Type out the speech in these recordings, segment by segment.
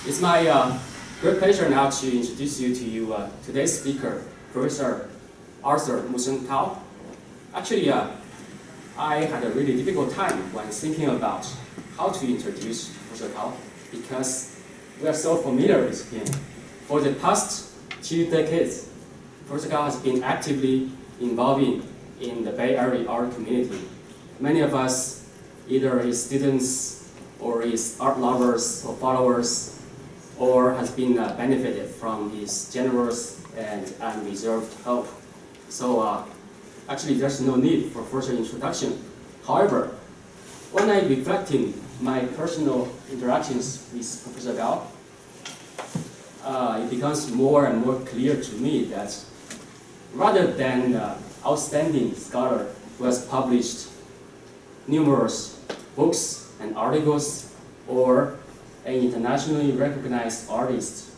It's my great pleasure now to introduce you to today's speaker, Professor Arthur Mu-sen. Actually, I had a really difficult time when thinking about how to introduce Professor Tao because we are so familiar with him. For the past 2 decades, Professor Tao has been actively involving in the Bay Area art community. Many of us, either his students or his art lovers or followers, or has been benefited from his generous and unreserved help. So actually there's no need for further introduction. However, when I reflected my personal interactions with Professor Gao, it becomes more and more clear to me that rather than an outstanding scholar who has published numerous books and articles, or an internationally recognized artist,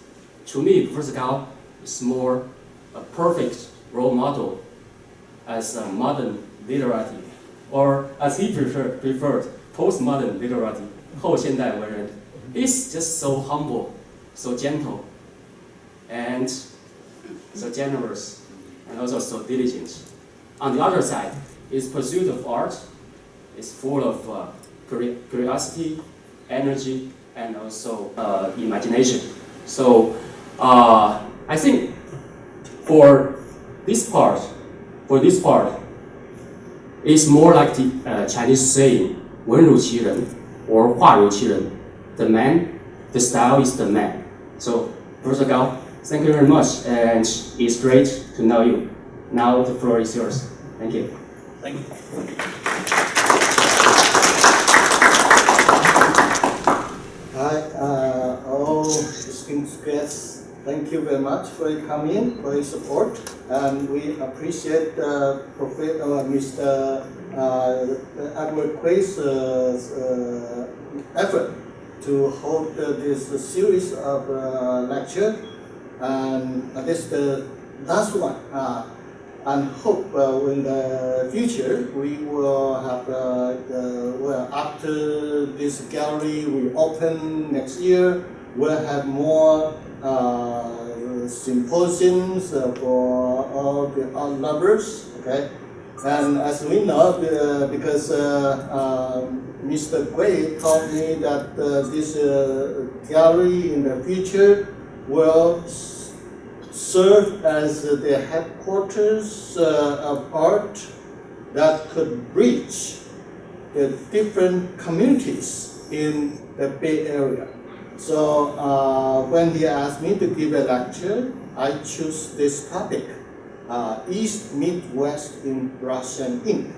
to me, Professor Gao is more a perfect role model as a modern literati, or as he preferred, postmodern literati, 后现代文人. He's just so humble, so gentle, and so generous, and also so diligent. On the other side, his pursuit of art is full of curiosity, energy, and also imagination. So I think for this part, it's more like the Chinese saying, 文如其人 or 画如其人. The style is the man. So Professor Gao, thank you very much, and it's great to know you. Now the floor is yours. Thank you. Thank you. Hi, all distinguished guests. Thank you very much for your coming, for your support, and we appreciate Mr. Edward Quay's effort to hold this series of lecture, and this is the last one. And hope in the future we will have, well, after this gallery will open next year, we'll have more symposiums for all the art lovers, okay? And as we know, because Mr. Gui told me that this gallery in the future will serve as the headquarters of art that could reach the different communities in the Bay Area. So when he asked me to give a lecture, I chose this topic, East meet West in brush and ink.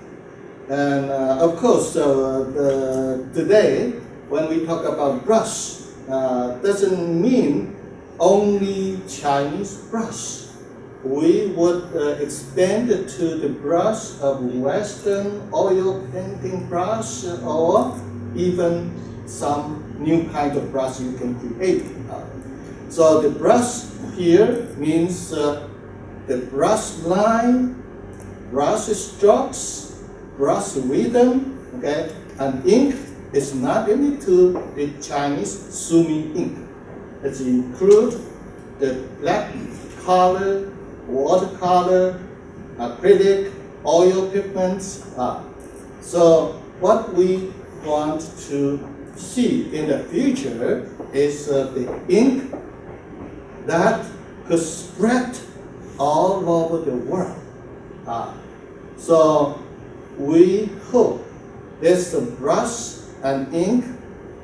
And of course, today, when we talk about brush, doesn't mean only Chinese brush. We would expand it to the brush of Western oil painting brush, or even some new kind of brush you can create. So the brush here means the brush line, brush strokes, brush rhythm, okay? And ink is not limited to the Chinese sumi ink. It includes the black color, watercolor, acrylic, oil pigments. So what we want to see in the future is the ink that could spread all over the world. So we hope this brush and ink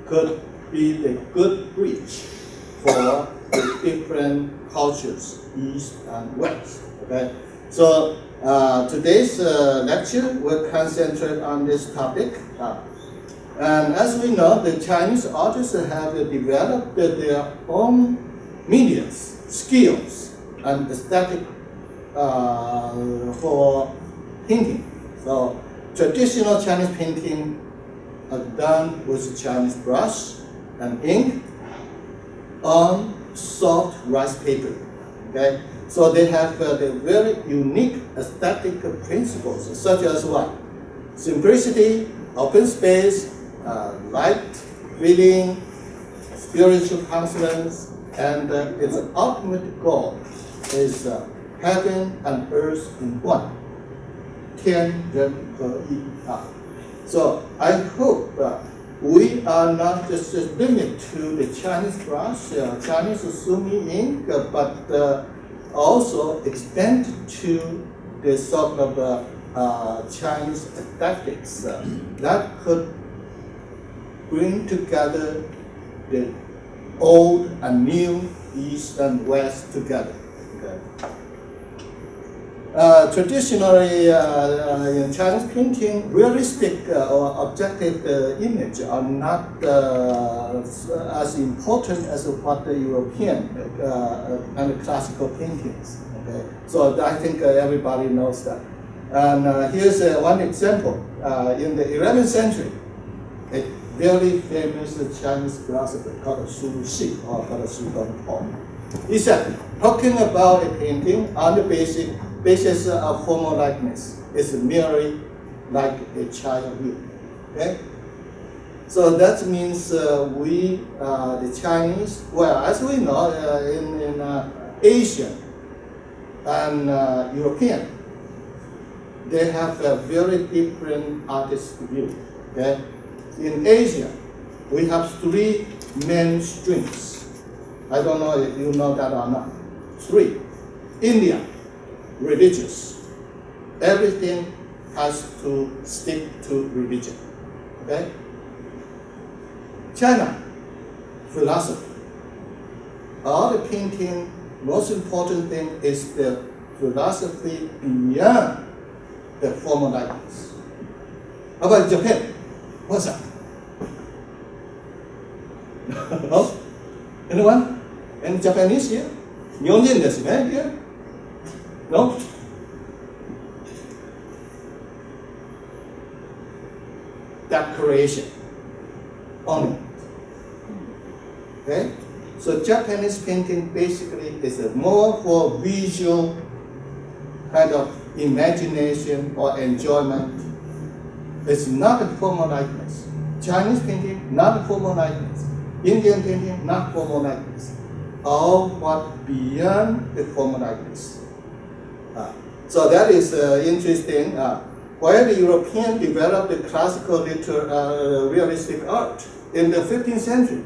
could be the good bridge for the different cultures, East and West. Okay, so today's lecture will concentrate on this topic. And as we know, the Chinese artists have developed their own mediums, skills, and aesthetic for painting. So traditional Chinese painting are done with Chinese brush and ink on soft rice paper. Okay, so they have the very unique aesthetic principles, such as what? Simplicity, open space, light feeling, spiritual consonance, and its ultimate goal is heaven and earth in one. 天人合一. So I hope we are not just limited to the Chinese class, Chinese Sumi Ink, but also extend to the sort of Chinese tactics that could bring together the old and new, East and West together. Okay. Traditionally, in Chinese painting, realistic or objective image are not as important as what the European and classical paintings. Okay? So I think everybody knows that. And here's one example. In the 11th century, a very famous Chinese philosopher called Su Shi, or called Su Dongpo. He said, talking about a painting on the basis of formal likeness is merely like a child view. Okay? So that means we, the Chinese, well, as we know, in Asian and European, they have a very different artist view. Okay? In Asia, we have three main streams. I don't know if you know that or not. Three. India, religious. Everything has to stick to religion. Okay? China, philosophy. All the painting, most important thing is the philosophy beyond the formal likeness. How about Japan? What's that? No? Anyone? Any Japanese here? Nyonjin desu ne here? No? Decoration. Ornament. Okay? So Japanese painting basically is more for visual kind of imagination or enjoyment. It's not a formal likeness. Chinese painting, not a formal likeness. Indian painting, not formal likeness. All what beyond the formal likeness. So that is interesting. While the European developed the classical realistic art in the 15th century,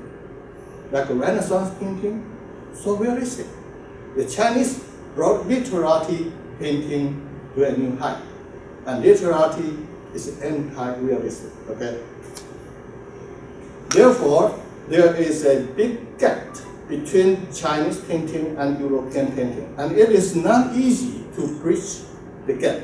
like a Renaissance painting, so realistic. The Chinese brought literary painting to a new height, and literary is anti-realistic. Okay. Therefore, there is a big gap between Chinese painting and European painting, and it is not easy to bridge the gap.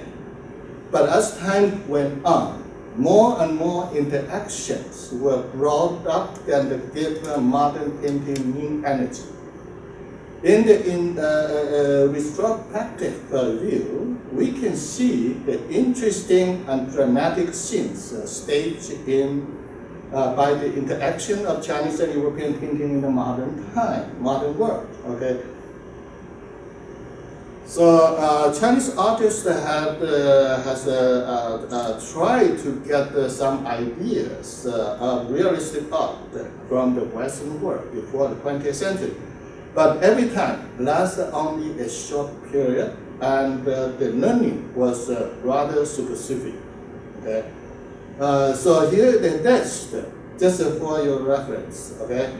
But as time went on, more and more interactions were brought up and gave modern painting new energy. In the retrospective view, we can see the interesting and dramatic scenes staged by the interaction of Chinese and European painting in the modern world. Okay. So Chinese artists has tried to get some ideas of realistic art from the Western world before the 20th century. But every time lasted only a short period, and the learning was rather superficial. Okay? So here the text, just for your reference. Okay?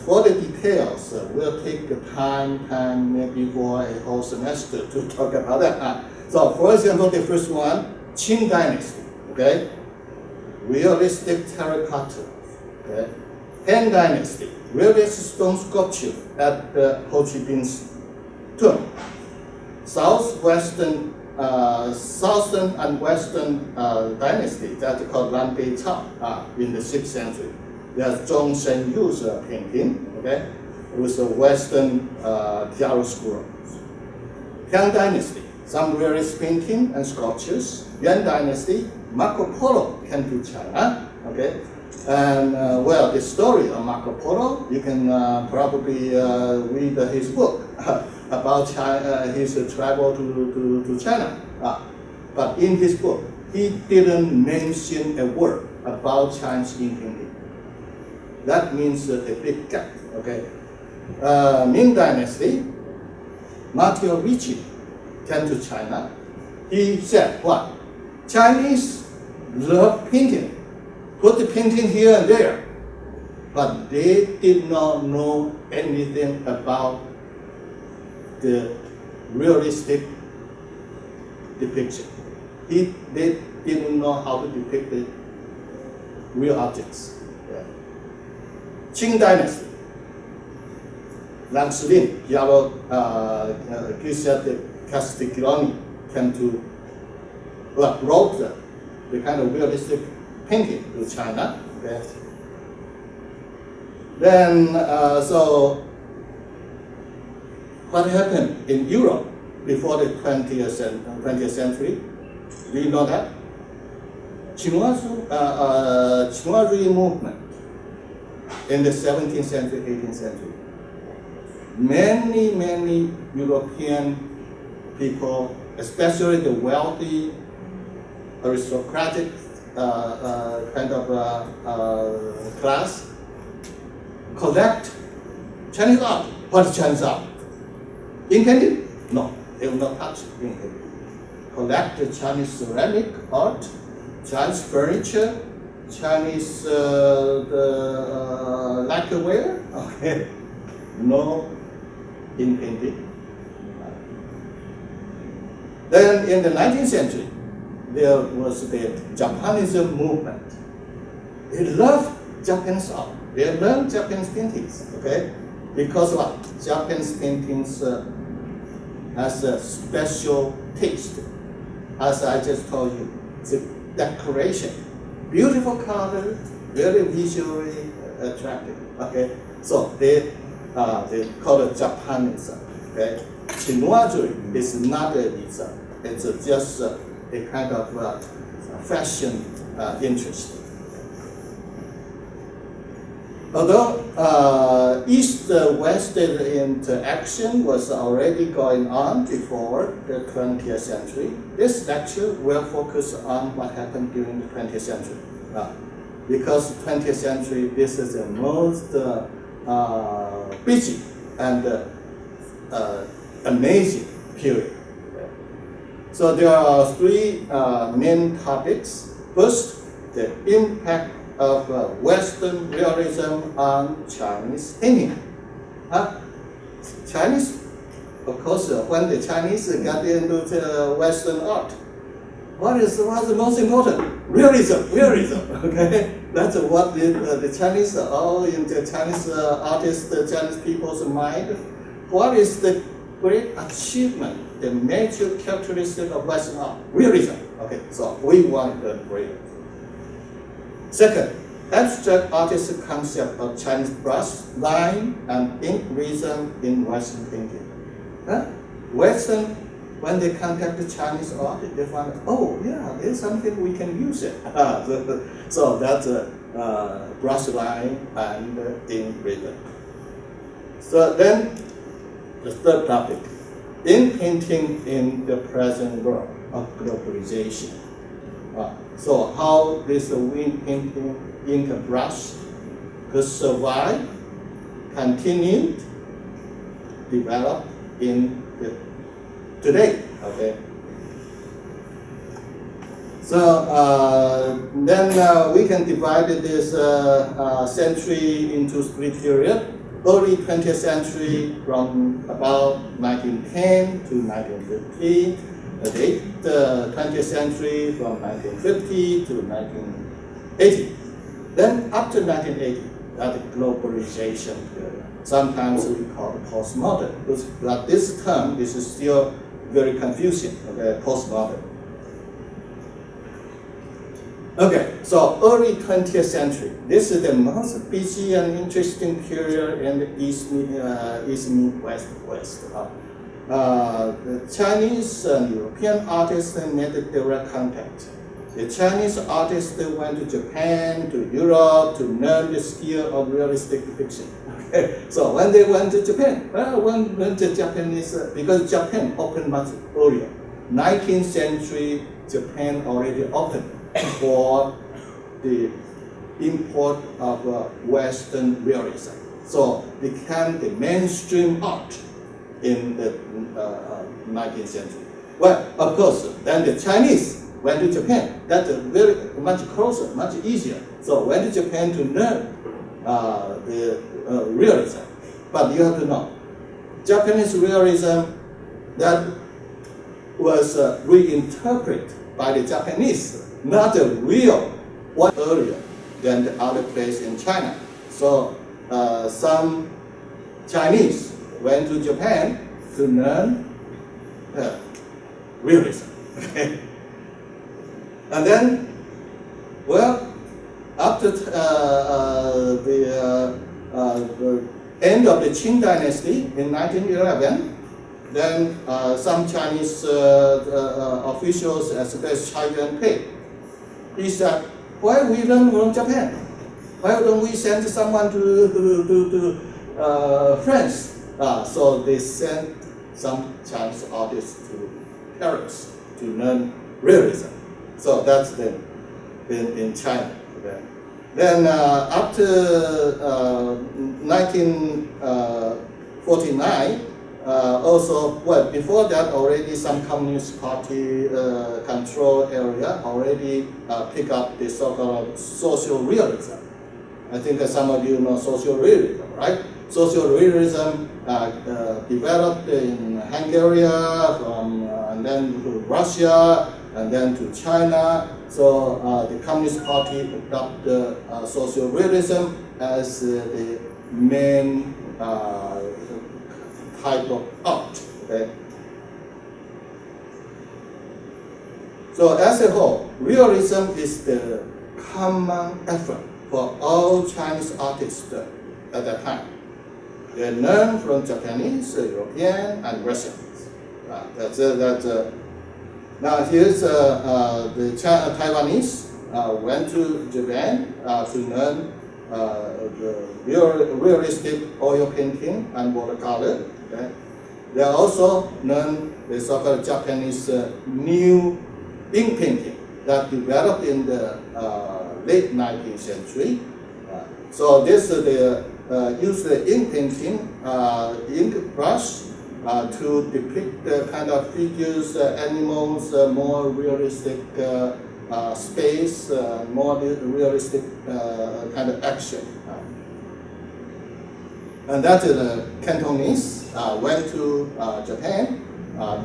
For the details, we'll take the time maybe for a whole semester to talk about that. So for example, the first one, Qing Dynasty. Okay? Realistic terracotta. Okay? Han Dynasty, realistic stone sculpture at the Ho Chi Minh's tomb. Southern and Western dynasty that's called Lan Bei Cao in the 6th century. There's Zhong Shen Yu's painting, okay, with the Western chiaroscuro. Han Dynasty, some realist painting and sculptures. Yuan Dynasty, Marco Polo came to China, okay. And well, the story of Marco Polo, you can probably read his book about China, his travel to China. But in his book, he didn't mention a word about Chinese ink painting. That means a big gap. Okay. Ming Dynasty, Matteo Ricci came to China. He said, what? Chinese love painting. Put the painting here and there. But they did not know anything about the realistic depiction. They didn't know how to depict the real objects. Yeah. Qing Dynasty, Langshilin, Giuseppe Castiglioni came to brought the kind of realistic painting to China. Okay. Then, so what happened in Europe before the 20th century? Do you know that? Chinois movement in the 17th century, 18th century. Many European people, especially the wealthy, aristocratic kind of class, collect Chinese art. What is Chinese art? Ink painting? No, they will not touch ink painting. Collect the Chinese ceramic art, Chinese furniture, Chinese lacquerware. Okay, no ink painting. Then in the 19th century, there was the Japanism movement. They loved Japanese art. They learned Japanese paintings. Okay, because what? Japanese paintings has a special taste. As I just told you, the decoration, beautiful color, very visually attractive. Okay, so they call it Japanism. Okay, chinoiserie is not a visa. It's just a kind of fashion interest. Although East-West interaction was already going on before the 20th century, this lecture will focus on what happened during the 20th century. Because 20th century, this is the most busy and amazing period. So there are three main topics. First, the impact of Western realism on Chinese painting. Chinese, of course, when the Chinese got into the Western art, what's the most important? Realism. Okay, that's what the Chinese, all in the Chinese artists, the Chinese people's mind. What is the great achievement, the major characteristic of Western art? Realism. Okay, so we want the realism. Second, abstract artist concept of Chinese brush, line, and ink reason in Western painting. Western, when they contact the Chinese art, they find, oh yeah, there's something we can use it. So that's a brush line and ink reason. So then, the third topic, ink painting in the present world of globalization. So how this ink painting, ink brush could survive, continue, develop in today. Okay. So then we can divide this century into three periods. Early 20th century from about 1910 to 1950. The late 20th century from 1950 to 1980. Then after 1980, that globalization period. Sometimes we call it postmodern. But this term, this is still very confusing, okay, postmodern. Okay, so early 20th century. This is the most busy and interesting period in the East Midwest West. The Chinese and European artists made direct contact. The Chinese artists went to Japan, to Europe to learn the skill of realistic depiction. Okay. So when they went to Japan, when the Japanese, because Japan opened much earlier. 19th century, Japan already opened for the import of Western realism. So became the mainstream art in the 19th century. Well, of course, then the Chinese went to Japan. That's very much closer, much easier. So went to Japan to learn the realism. But you have to know, Japanese realism that was reinterpreted by the Japanese, not a real one earlier than the other place in China. So some Chinese went to Japan to learn realism. And then, well, after the end of the Qing dynasty in 1911, then some Chinese officials, especially Chai Yuan-pei, he said, why we learn from Japan? Why don't we send someone to France? So they sent some Chinese artists to Paris to learn realism. So that's in China. Okay. Then after 1949, also, well, before that already some Communist Party control area already pick up the so-called social realism. I think some of you know social realism, right? Social realism developed in Hungary, and then to Russia, and then to China. So the Communist Party adopted social realism as the main type of art. Okay? So as a whole, realism is the common effort for all Chinese artists at that time. They learn from Japanese, European, and Russians. Now here's the Taiwanese went to Japan to learn the realistic oil painting and watercolor. Okay? They also learn the so-called Japanese new ink painting that developed in the late 19th century. So this use the ink painting, ink brush to depict the kind of figures, animals, more realistic space, more realistic kind of action. And that is Cantonese went to Japan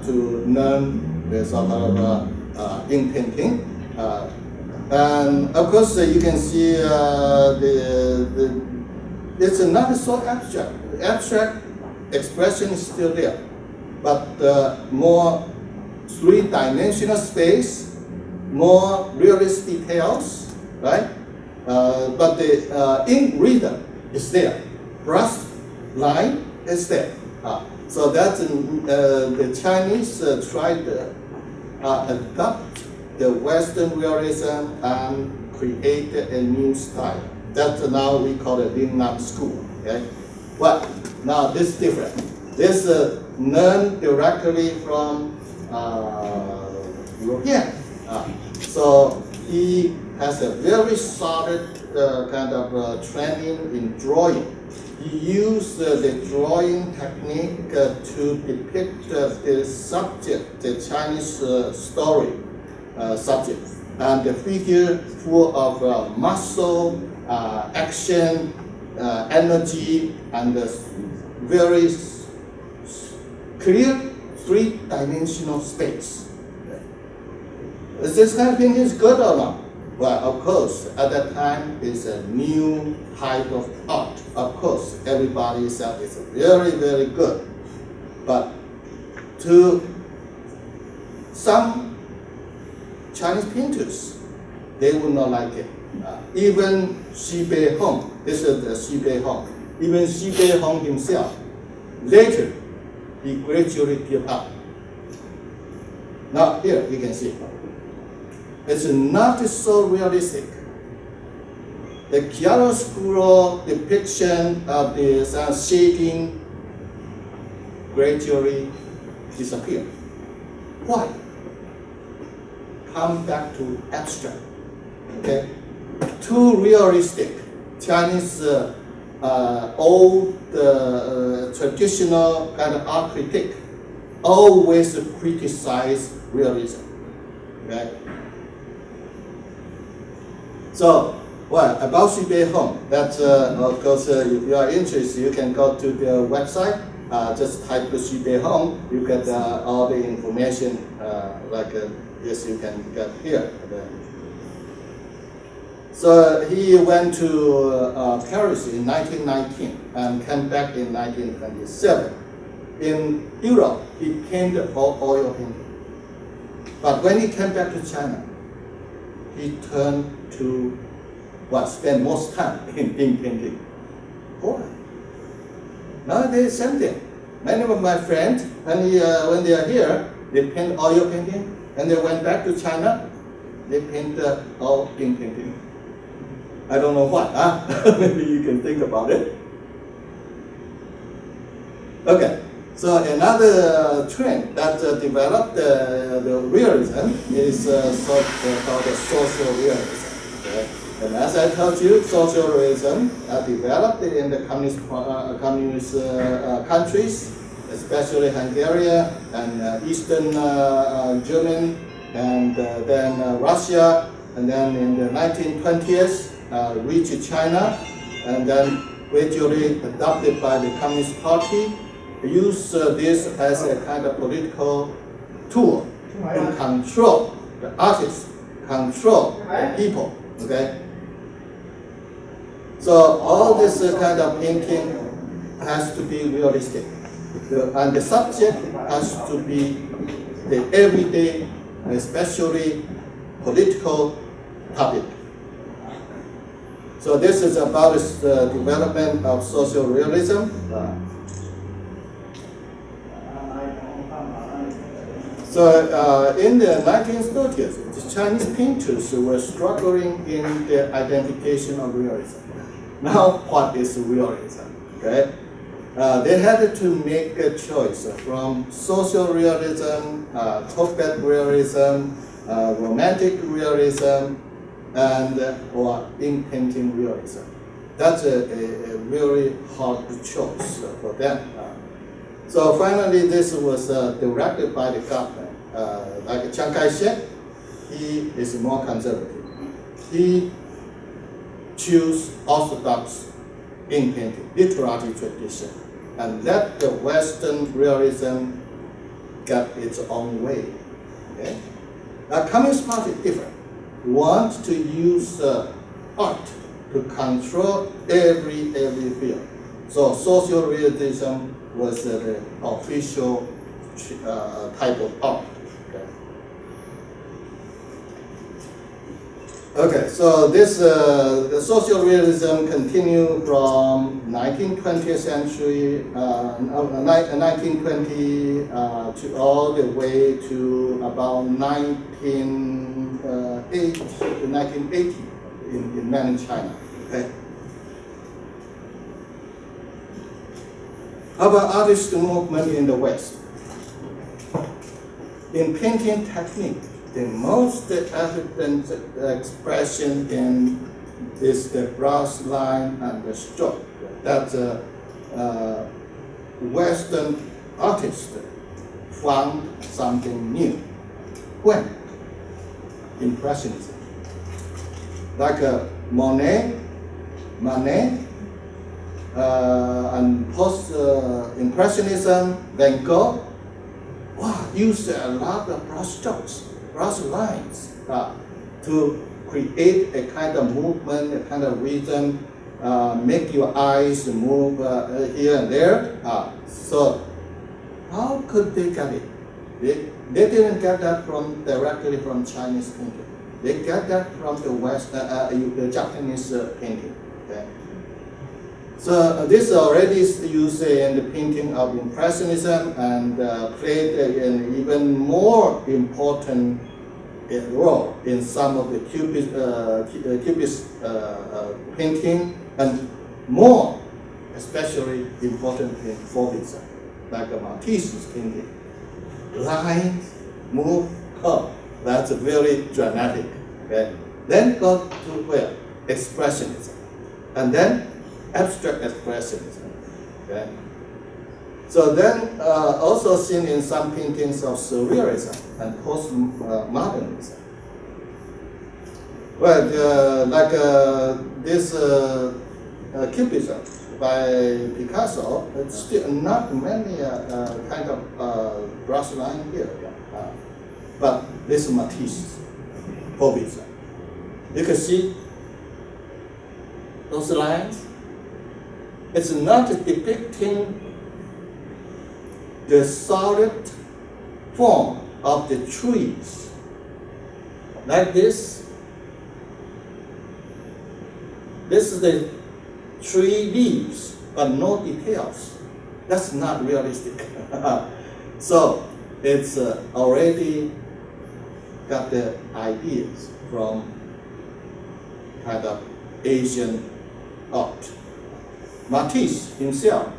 to learn the sort of ink painting. And of course, you can see it's not so abstract. The abstract expression is still there, but more three-dimensional space, more realist details, right? But the ink rhythm is there. Brush line is there. So that's the Chinese tried to adopt the Western realism and create a new style. That now we call it Lin-Nam school. Okay? Well, now this is different. This learned directly from European. So he has a very solid kind of training in drawing. He used the drawing technique to depict the subject, the Chinese story subject, and the figure full of muscle, action, energy, and very clear three-dimensional space. Is this kind of thing is good or not? Well, of course, at that time, it's a new type of art. Of course, everybody said it's very, very good. But to some Chinese painters, they would not like it. Even Xi Beihong, this is the Xi Beihong, even Xi Beihong himself, later, he gradually gave up. Now here you can see, it's not so realistic. The chiaroscuro depiction of the shading gradually disappear. Why? Come back to abstract. Okay? too realistic. Chinese old traditional kind of art critic always criticize realism. Okay? So, well, about Xubei Hong, that of course, if you are interested, you can go to the website. Just type Xubei Hong, you get all the information like this you can get here. So he went to Paris in 1919 and came back in 1927. In Europe, he painted oil painting. But when he came back to China, he turned to spend most time in painting. Boy. Nowadays, same thing. Many of my friends, when they are here, they paint oil painting, and they went back to China, they paint all in painting. I don't know what, maybe you can think about it. Okay, so another trend that developed the realism is called the social realism. Okay? And as I told you, social realism developed in the communist countries, especially Hungary and Eastern Germany, and then Russia, and then in the 1920s, reached China, and then gradually adopted by the Communist Party, use this as a kind of political tool to control the artists, control the people. Okay. So all this kind of painting has to be realistic, and the subject has to be the everyday, especially political topic. So this is about the development of social realism. So in the 1930s, the Chinese painters were struggling in their identification of realism. Now, what is realism? Okay, they had to make a choice from social realism, cockpit realism, romantic realism, and or in painting realism. That's a really hard choice for them. So finally, this was directed by the government. Like Chiang Kai-shek, he is more conservative. He chose orthodox in painting, literary tradition, and let the Western realism get its own way. Okay? Communist Party is different. Want to use art to control every field. So social realism was the official type of art. Okay, so this the social realism continued from 1920th century, 1920 to all the way to about 1980 in mainland China. Okay. How about artist movement in the West? In painting technique, the most evident expression in is the brush line and the stroke. That Western artists found something new. When? Impressionism. Like Monet, Manet, and post-impressionism, Van Gogh, used a lot of brush strokes, brush lines to create a kind of movement, a kind of rhythm, make your eyes move here and there. So how could they get it? They didn't get that directly from Chinese painting. They get that from the West, the Japanese painting. Okay? So this already is used in the painting of Impressionism and played an even more important role in some of the Cubist painting, and more especially important in Fauvism, like Matisse's painting. Lines, move, curve. That's very dramatic. Okay? Then go to where? expressionism, and then abstract expressionism. Okay? So then also seen in some paintings of surrealism and postmodernism. Well, like this Cubism by Picasso, it's still not many kind of brush line here. But this Matisse, Cubism. You can see those lines. It's not depicting the solid form of the trees like this. This is the tree leaves, but no details. That's not realistic. So it's already got the ideas from kind of Asian art. Matisse himself,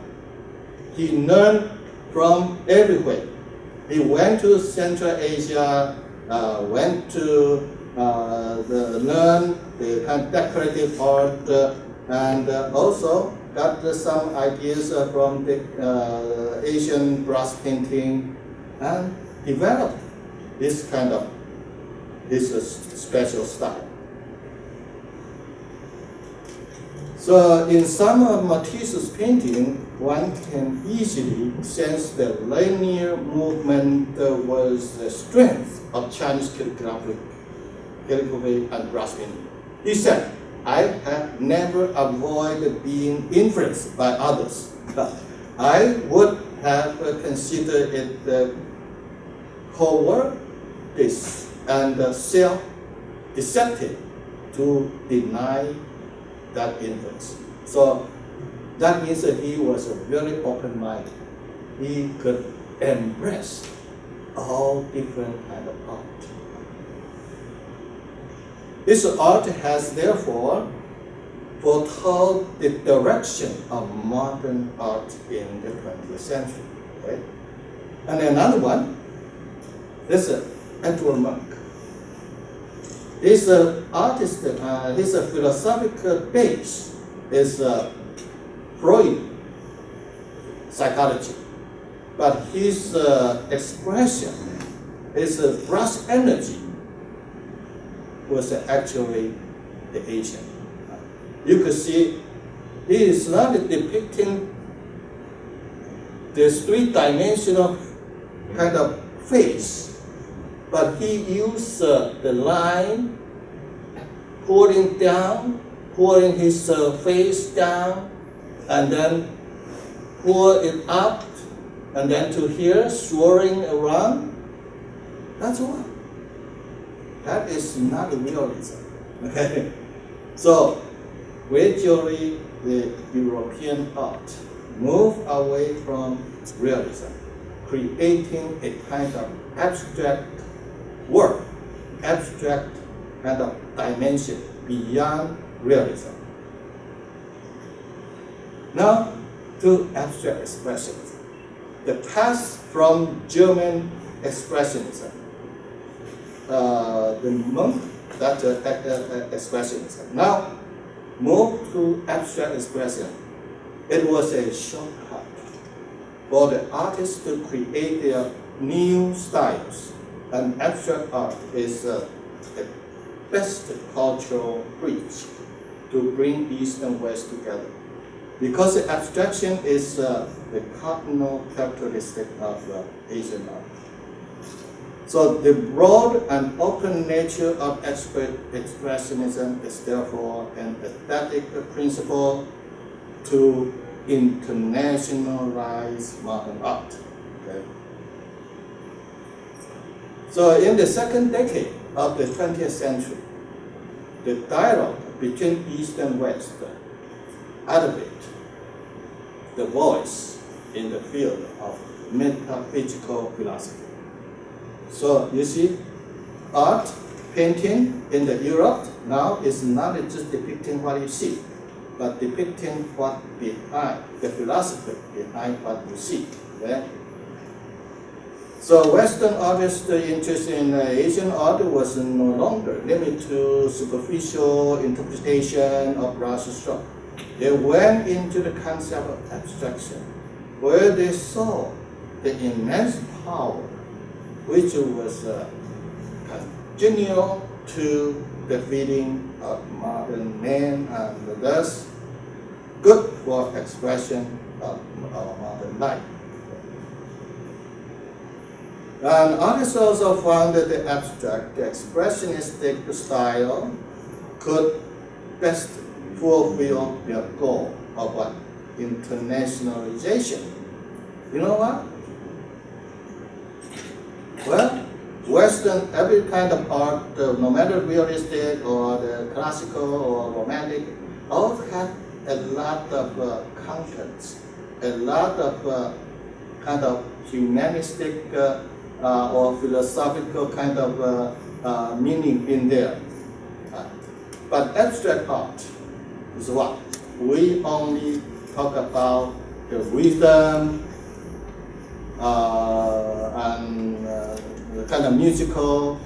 he learned from everywhere. He went to Central Asia, went to learn the kind of decorative art, and also got some ideas from the Asian brush painting, and developed this kind of special style. So in some of Matisse's painting, one can easily sense the linear movement was the strength of Chinese calligraphy and brush painting. He said, I have never avoided being influenced by others. I would have considered it cowardice and self-deceptive to deny that influence. So that means that he was a very open-minded. He could embrace all different kind of art. This art has therefore foretold the direction of modern art in the 20th century. Okay? And another one, this is Edward Munch. This artist, his philosophical base is Freud psychology, but his expression, his brush energy was actually the Asian. You could see he is not depicting this three-dimensional kind of face, but he used the line pulling down, pulling his face down, and then pull it up, and then to here, swirling around. That's all. That is not realism. Okay? So, gradually, the European art moved away from realism, creating a kind of abstract work, abstract kind of dimension beyond realism. Now to abstract expressionism. The path from German expressionism, the monk, that expressionism. Now moved to abstract expression. It was a shortcut for the artists to create their new styles. And abstract art is the best cultural bridge to bring East and West together. Because the abstraction is the cardinal characteristic of Asian art. So the broad and open nature of expressionism is therefore an aesthetic principle to internationalize modern art. Okay? So in the second decade of the 20th century, the dialogue between East and West elevate the voice in the field of metaphysical philosophy. So you see, art, painting in the Europe now is not just depicting what you see, but depicting what behind, the philosophy behind what you see. Okay? So Western artists' interest in Asian art was no longer limited to superficial interpretation of brush stroke. They went into the concept of abstraction, where they saw the immense power which was congenial to the feeling of modern man and thus good for expression of our modern life. And artists also found that the abstract, the expressionistic style could best fulfill their goal of what? Internationalization. You know what? Well, Western, every kind of art, no matter realistic or the classical or romantic, all have a lot of contents, a lot of kind of humanistic or philosophical kind of meaning in there. But abstract art is what? We only talk about the rhythm and the kind of musical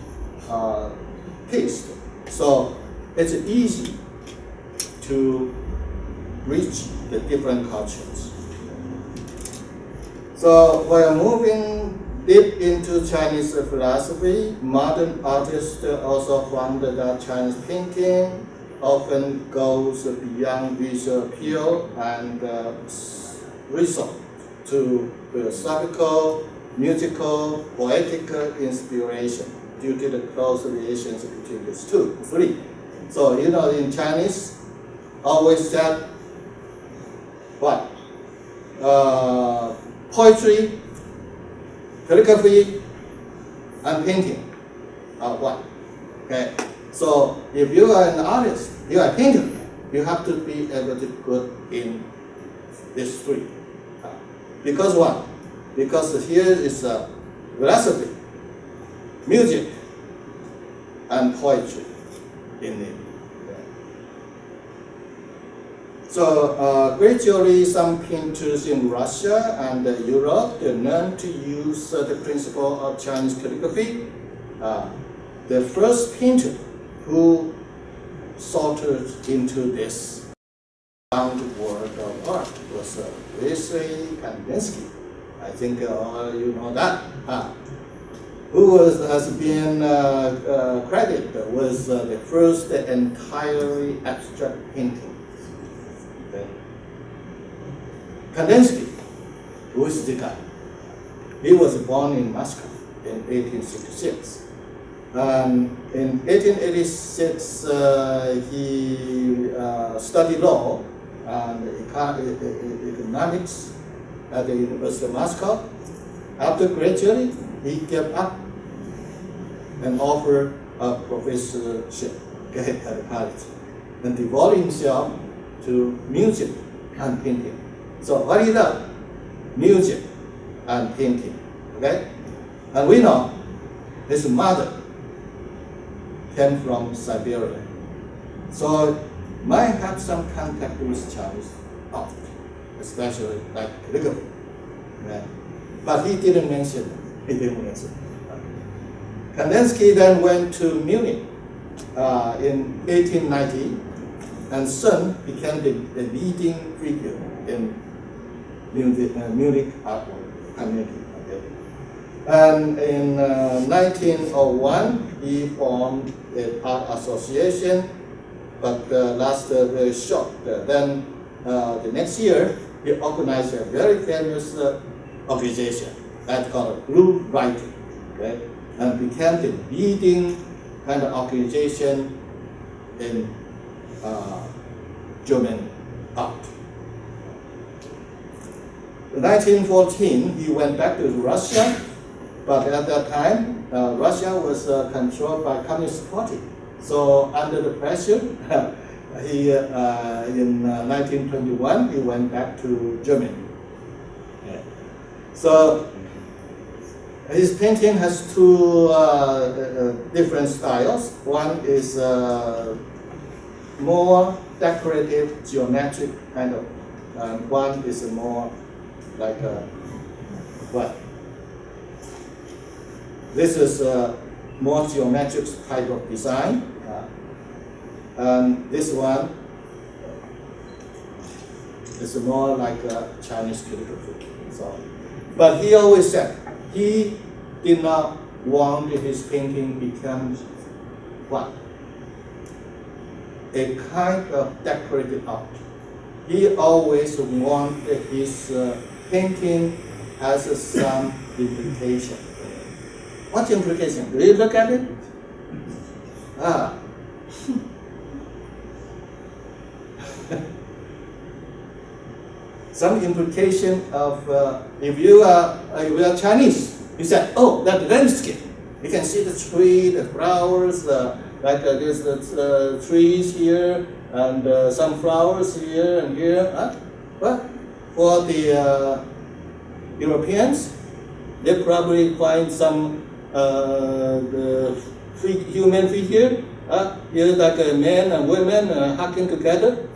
taste. So it's easy to reach the different cultures. So while moving deep into Chinese philosophy, modern artists also found that Chinese painting often goes beyond visual appeal and resort to philosophical, musical, poetic inspiration due to the close relations between these three. So, you know, in Chinese, always said what? Poetry, calligraphy, and painting are one. Okay? So, if you are an artist, you are a painter, you have to be able to good in these three. Because what? Because here is philosophy, music, and poetry in it. So gradually some painters in Russia and Europe learned to use the principle of Chinese calligraphy. The first painter who sorted into this work of art was Vasily Kandinsky. I think all you know that. Who has been credited with the first entirely abstract painting. Okay. Kandinsky, who is the guy? He was born in Moscow in 1866. In 1886, he studied law and economics at the University of Moscow. After graduating, he gave up and offered a professorship at the college and devoted himself to music and painting. So what he loved? Music and painting. Okay? And we know his mother came from Siberia. So might have some contact with Chinese art, especially like calligraphy. Okay? But he didn't mention it. He didn't mention it. Kandinsky then went to Munich in 1890 and soon became the leading figure in Munich art community. Okay. And in 1901, he formed an art association, but lasted very short. Then the next year, he organized a very famous organization that's called Group Writing, okay, and became the leading kind of organization in German art. In 1914, he went back to Russia, but at that time, Russia was controlled by Communist Party. So under the pressure, he in 1921, he went back to Germany. Yeah. So his painting has two different styles. One is more decorative, geometric kind of, and one is more like what? This is a more geometric type of design. And this one is more like a Chinese calligraphy. So, but he always said he did not want his painting become what? A kind of decorative art. He always wanted his painting has some implication. What implication? Do you look at it? Some implication of if you are Chinese, you said, oh, that landscape. You can see the tree, the flowers, there's the trees here, and some flowers here and here. But for the Europeans, they probably find some the human figure. Here like a man and women hugging together.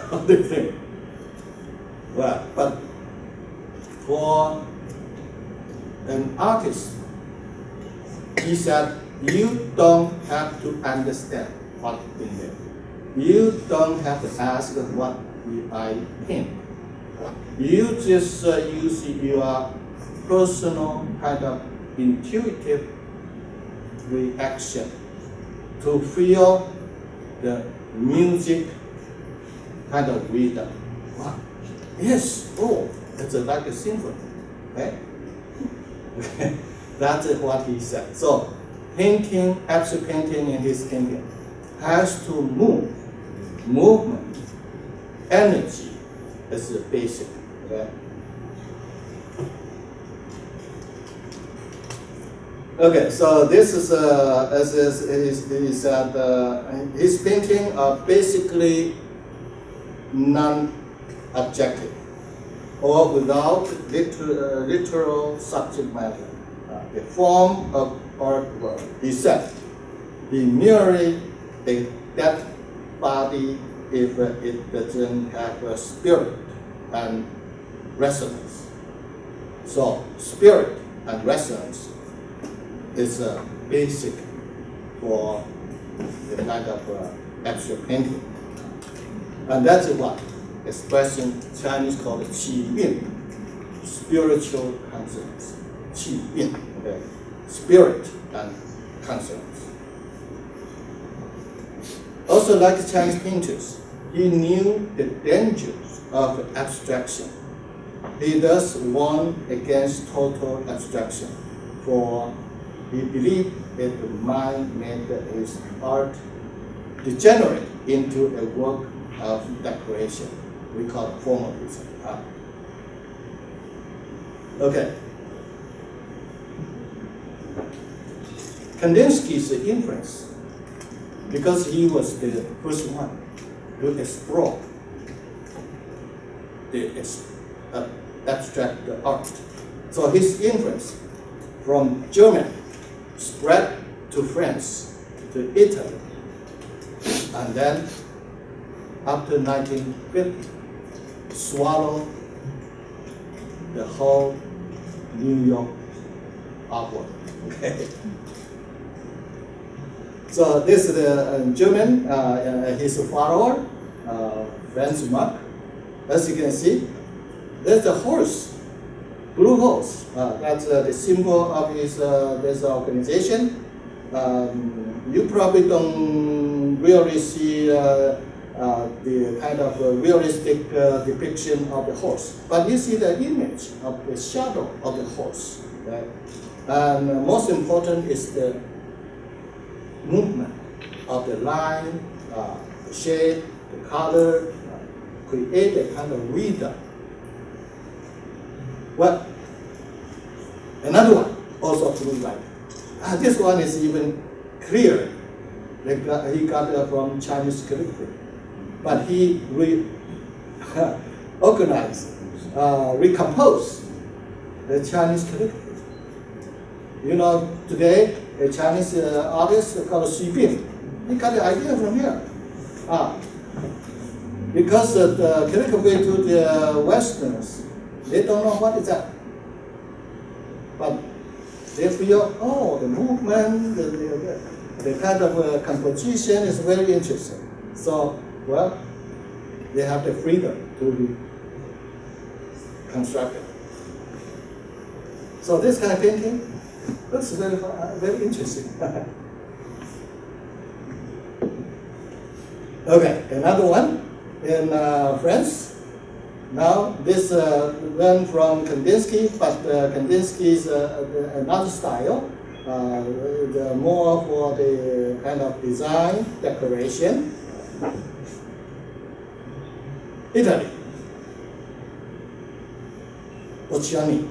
What do you think? Well, but for an artist, he said, you don't have to understand what's in there. You don't have to ask what I paint. You just use your personal kind of intuitive reaction to feel the music kind of rhythm. Wow. Yes, oh, it's like a symphony. Okay? Okay. That's what he said. So, painting, abstract painting in his painting has to move. Movement, energy is the basic. Okay? Okay, so this is as he said, his painting are basically non-objective or without literal subject matter. The form of artwork, he said, he merely a dead body if it doesn't have a spirit and resonance. So spirit and resonance is a basic for the kind of abstract painting. And that's what expression Chinese call it qi yun, spiritual consonance. Qi yun, okay? Spirit and consonance. Also, like Chinese painters, he knew the dangers of abstraction. He thus warned against total abstraction, for he believed that the mind made his art degenerate into a work of decoration. We call it formalism. Okay. Kandinsky's influence, because he was the first one to explore the abstract art. So his influence from Germany spread to France, to Italy, and then after 1950, swallowed the whole New York artwork. Okay. So this is the German, his follower, Franz Marc. As you can see, there's a horse, blue horse. That's the symbol of his this organization. You probably don't really see the kind of realistic depiction of the horse, but you see the image of the shadow of the horse. Okay? And most important is the movement of the line, the shape, the color, create a kind of rhythm. Well, another one also blue light. This one is even clearer. He got it from Chinese calligraphy, but he organized, recomposed the Chinese calligraphy. You know, today a Chinese artist called Xu Bin, he got the idea from here. Because the calligraphy to the Westerners, they don't know what is that. but they feel, oh, the movement, the kind of composition is very interesting. So, well, they have the freedom to be constructed. So this kind of painting looks very, very interesting. Okay, another one in France. Now this learned from Kandinsky, but Kandinsky's another style, more for the kind of design, decoration. Italy, Boccioni.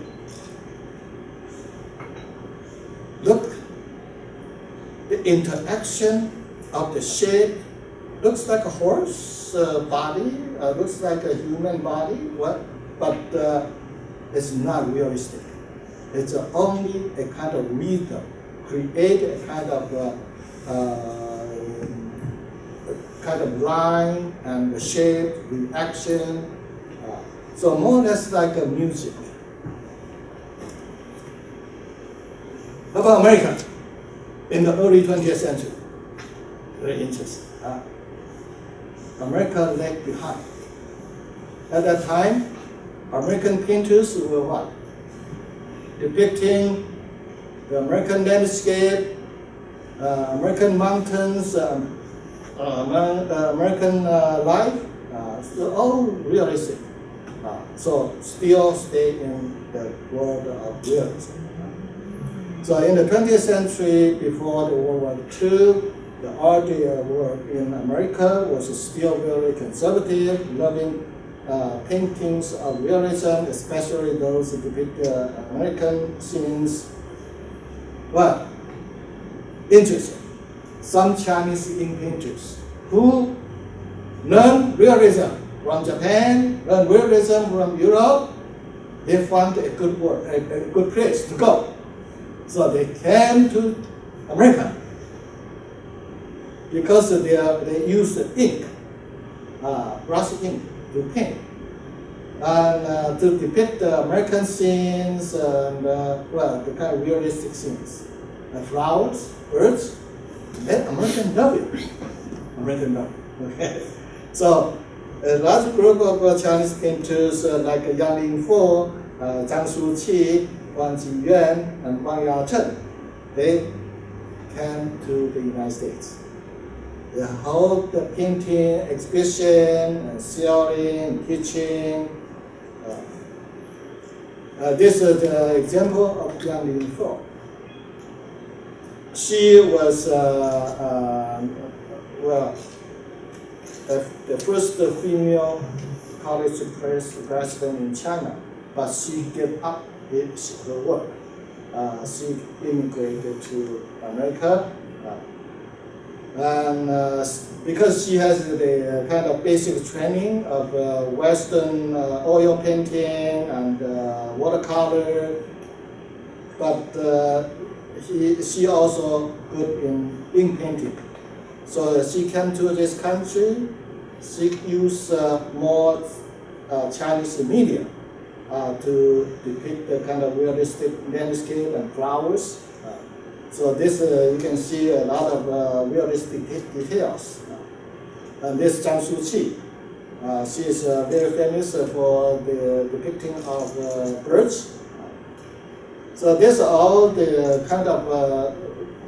Look, the interaction of the shape looks like a horse body, looks like a human body, but it's not realistic. It's only a kind of rhythm, create a kind of line and shape, reaction. So more or less like a music. How about America in the early 20th century? Very interesting. America lagged behind. At that time, American painters were what? Depicting the American landscape, American mountains, American life, all realistic. So still stay in the world of realism. So in the 20th century, before the World War II, the art world in America was still very conservative, loving paintings of realism, especially those that depict American scenes. Well, interesting. Some Chinese ink painters who learn realism from Japan, learn realism from Europe, they found a good work, a good place to go. So they came to America because they use ink, brush ink to paint, and to depict the American scenes and well, the kind of realistic scenes, flowers, birds. Let American love it. American love it. Okay. So a large group of Chinese painters like Yang Lingfo, Zhang Shuqi, Wang Jiyuan, and Wang Yachen, they came to the United States. They hold the painting exhibition, selling, teaching. This is the example of Yang Lingfo. She was well, the first female college president in China, but she gave up her work. She immigrated to America, and because she has the kind of basic training of Western oil painting and watercolor, but she also good in ink painting. So she came to this country. She used more Chinese media to depict the kind of realistic landscape and flowers. So this you can see a lot of realistic details. And this Zhang Shuqi, she is very famous for the depicting of birds. So this are all the kind of,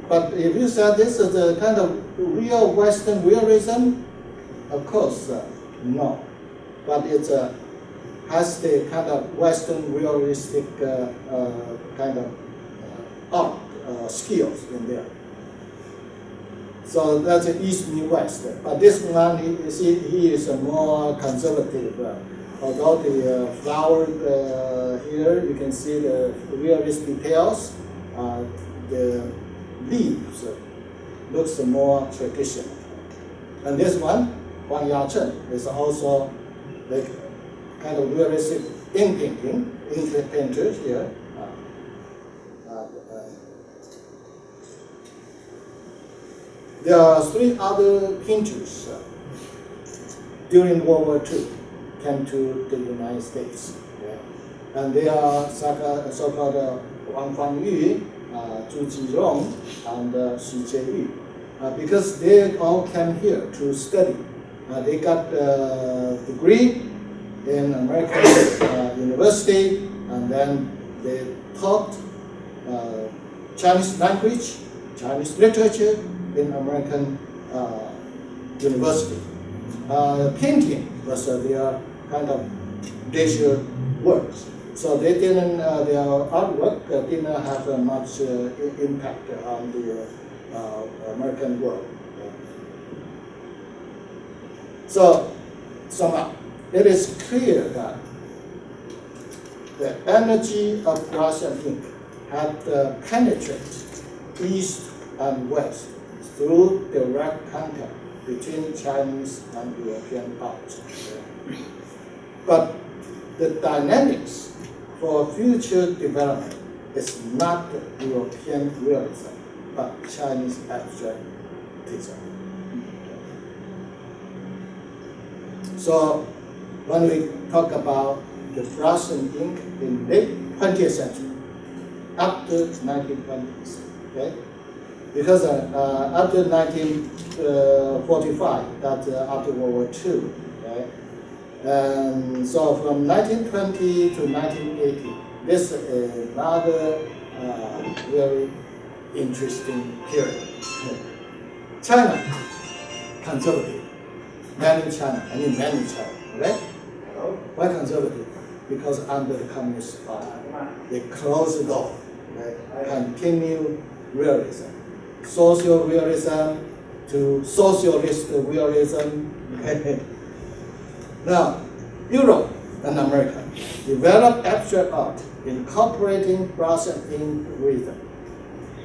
but if you said this is the kind of real Western realism, of course, no. But it has the kind of Western realistic kind of art skills in there. So that's East and West. But this one, he is more conservative. Although the flower here, you can see the realistic details. The leaves looks more traditional. And this one, Wang Yachen, is also like kind of realistic ink painting, ink painters here. There are three other painters during World War II came to the United States. Yeah. And they are so-called Wang Fangyu, Zhu Jirong, and Xu Jieyu, because they all came here to study. They got a degree in American university, and then they taught Chinese language, Chinese literature in American university. Painting was their kind of leisure work. So they didn't, their artwork didn't have much impact on the American world. So, sum up, it is clear that the energy of brush and ink had penetrated east and west through direct contact between Chinese and European art. But the dynamics for future development is not European realism, but Chinese abstractism. So when we talk about the brush and ink in late 20th century, after 1920s, okay? Because after 1945, that's after World War II, okay? And so from 1920 to 1980, this is another very interesting period. China, conservative. Mainland China, mainland China, right? Why conservative? Because under the Communist Party, they closed the door, right? Continue realism, social realism to socialist realism. Now, Europe and America developed abstract art incorporating brush and ink rhythm.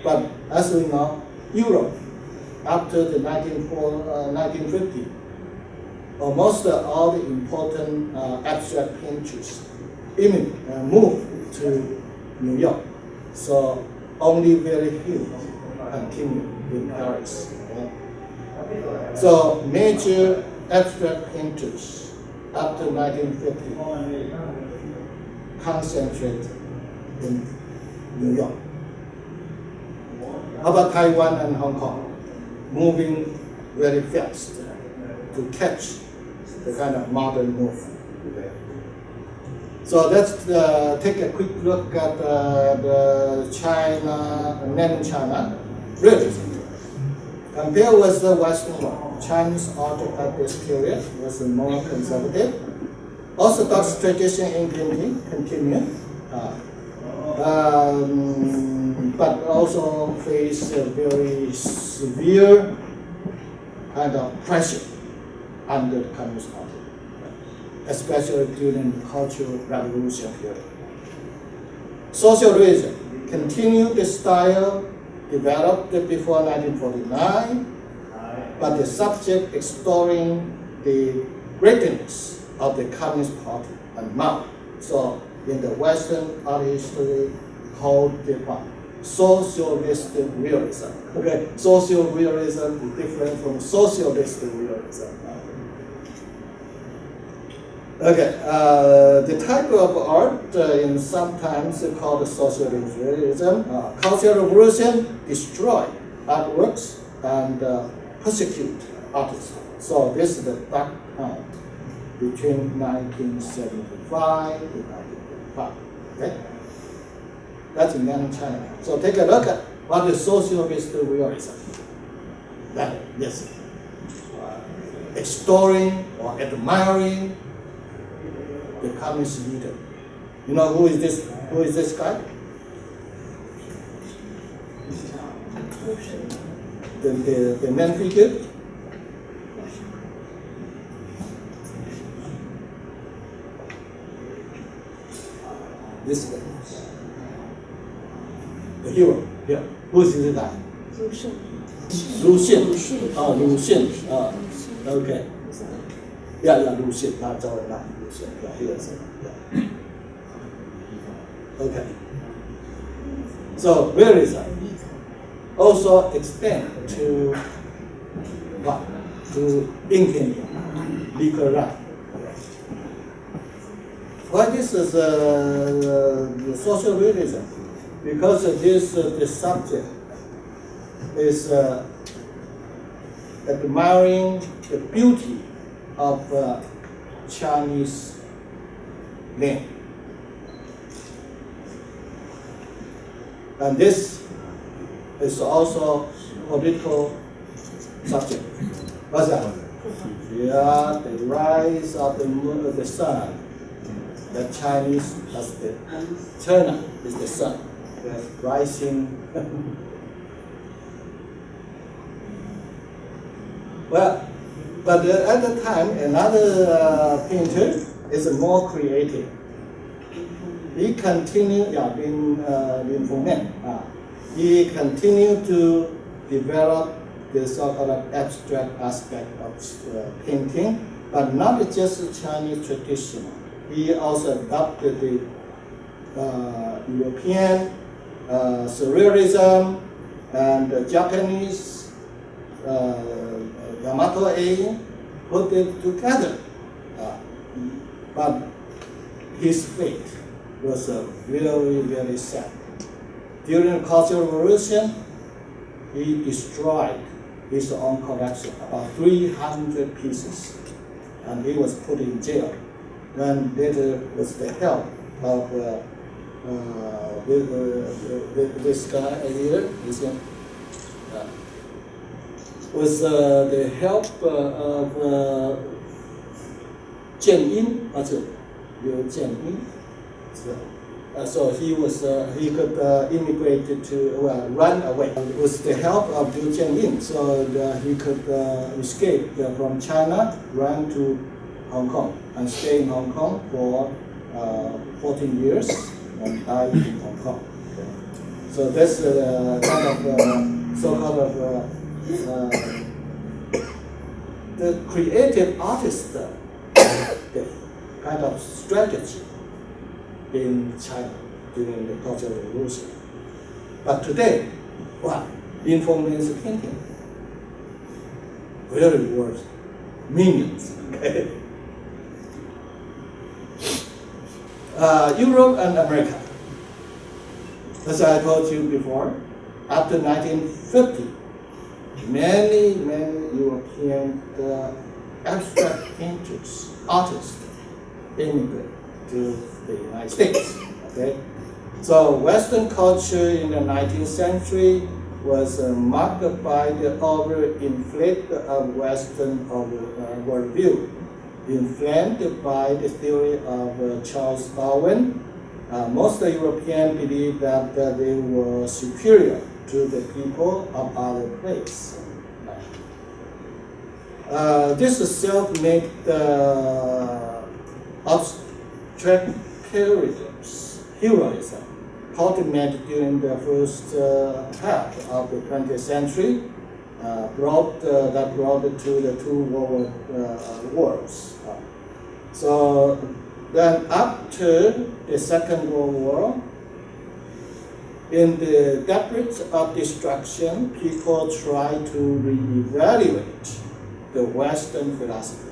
But as we know, Europe, after the 1950, almost all the important abstract painters moved to New York. So only very few continue in Paris. Okay? So major abstract painters after 1950 concentrate in New York. How about Taiwan and Hong Kong? Moving very fast to catch the kind of modern movement. Okay. So let's take a quick look at the China, mainland China realism. Compared with the Western world, Chinese art at this period was more conservative. Orthodox tradition in painting continued, but also faced a very severe kind of pressure under the Communist Party, especially during the Cultural Revolution period. Socialism continued the style developed before 1949, but the subject exploring the greatness of the Communist Party and Mao. So in the Western art history, called the socialist realism. Okay, social realism is different from socialist realism. Okay, the type of art is sometimes called socialist realism. Cultural Revolution destroyed artworks and persecute artists. So this is the dark time between 1975 to 1985. Okay, that's in mainland China. So take a look at what is socialist realism. That yes, extolling or admiring the communist leader. You know who is this? Who is this guy? The main figure. This guy. The hero. Yeah. Who is this guy? Lu-sen. Oh, Lu-sen. Okay. Yeah, Lu-sen. Not Lu-sen. Yeah, here's it. Yeah. Okay. So realism also extend to what? To inking, liquor rap. Why this is social realism? because of this, the subject is admiring the beauty of Chinese name. And this is also political subject. What's that? Yeah, the rise of the moon, the sun. The Chinese, that's the China is the sun, the rising. Well, but at the time, another painter is more creative. He continued, he continued to develop the so-called abstract aspect of painting, but not just the Chinese tradition. He also adopted the European surrealism and the Japanese Yamato-e, put it together. But his fate was very, very sad. During the Cultural Revolution, he destroyed his own collection, about 300 pieces, and he was put in jail. Then later, with the help of this guy here, with the help of Jian Yin, so he could immigrate to run away with the help of Liu Jianyin. So he could escape from China, run to Hong Kong, and stay in Hong Kong for 14 years and died in Hong Kong. Okay. So that's kind of so-called the creative artist the kind of strategy in China during the Cultural Revolution. But today, what? Information painting. Very worse. Millions. Okay? Europe and America. As I told you before, after 1950, many European abstract painters, artists, immigrated to the United States. Okay? So Western culture in the 19th century was marked by the overinflation of Western worldview, inflamed by the theory of Charles Darwin. Most Europeans believed that they were superior to the people of other places. This self-made abstract heroism culminated during the first half of the 20th century, brought to the two world wars. So then after the Second World War, in the depths of destruction, people tried to reevaluate the Western philosophy.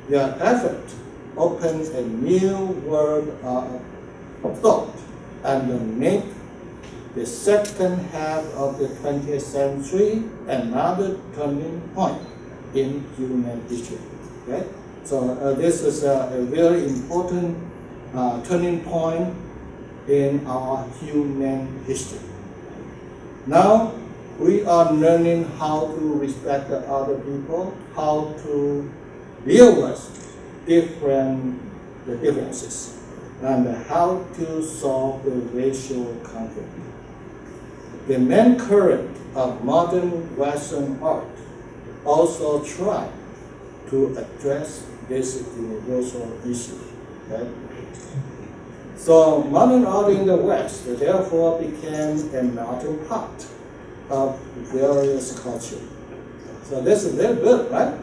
Their effort opened a new world of thought and made the second half of the 20th century another turning point in human history. Okay? So this is a very important turning point in our human history. Now we are learning how to respect the other people, how to deal with the differences, and how to solve the racial conflict. The main current of modern Western art also try to address this universal issue. Okay? So modern art in the West therefore became a melting pot of various cultures. So this is very good, right?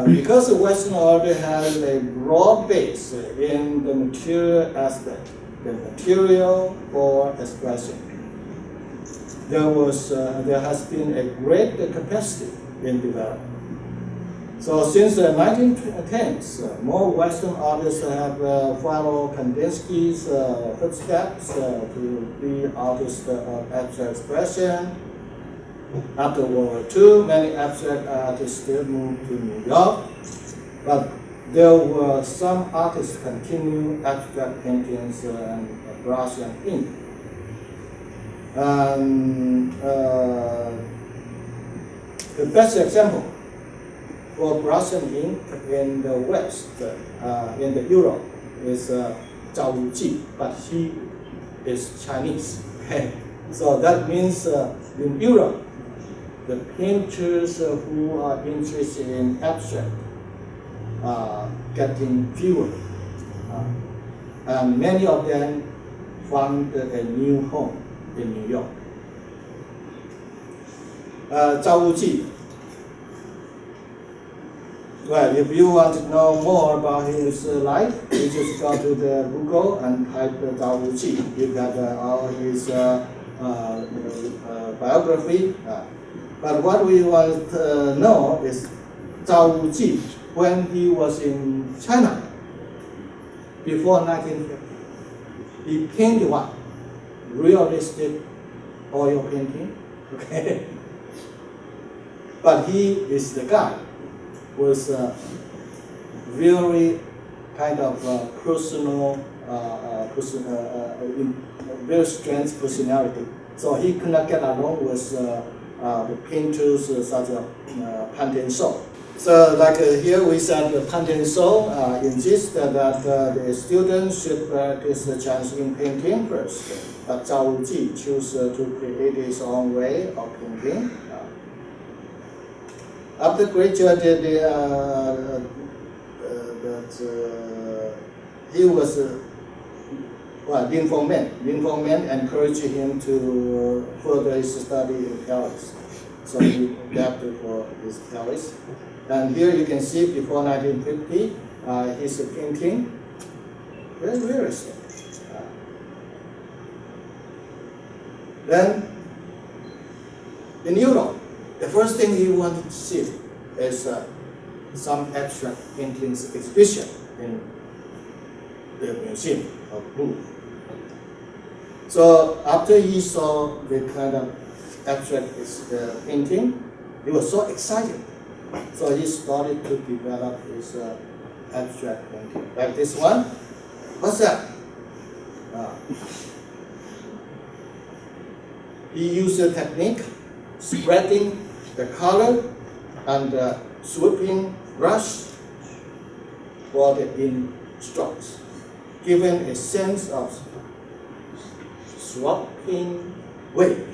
Because the Western art has a broad base in the material aspect, the material for expression. There has been a great capacity in development. So since the 1910s, more Western artists have followed Kandinsky's footsteps to be artists of abstract expression. After World War II, many abstract artists still moved to New York, but there were some artists continue abstract paintings and brush and ink. The best example for brush and ink in the West, in the Europe, is Zhao Wuji, but he is Chinese. Okay? So that means in Europe, the painters who are interested in abstract are getting fewer. And many of them found a new home in New York. Zhao Wuji. Well, if you want to know more about his life, you just go to the Google and type Zhao Wuji. You got all his biography. But what we want to know is Zhao Wuji, when he was in China, before 1950, he painted what? Realistic oil painting. Okay. But he is the guy with very kind of personal, very strange personality. So he could not get along with the painters such as Pan Tianshou. So like here we said Pan Tianshou insists that the students should practice the Chinese ink painting first. But Zhao Wuji chose to create his own way of painting. After graduated, he was Lin Fengmen encouraged him to further his study in Paris. So he left for his Paris. And here you can see before 1950, his painting, very realistic. Then in Europe, the first thing you want to see is some abstract paintings exhibition in the Museum of Louvre. So after he saw the kind of abstract painting, he was so excited. So he started to develop his abstract painting. Like this one. What's that? He used a technique, spreading the color and sweeping brush for the in strokes, giving a sense of swapping wave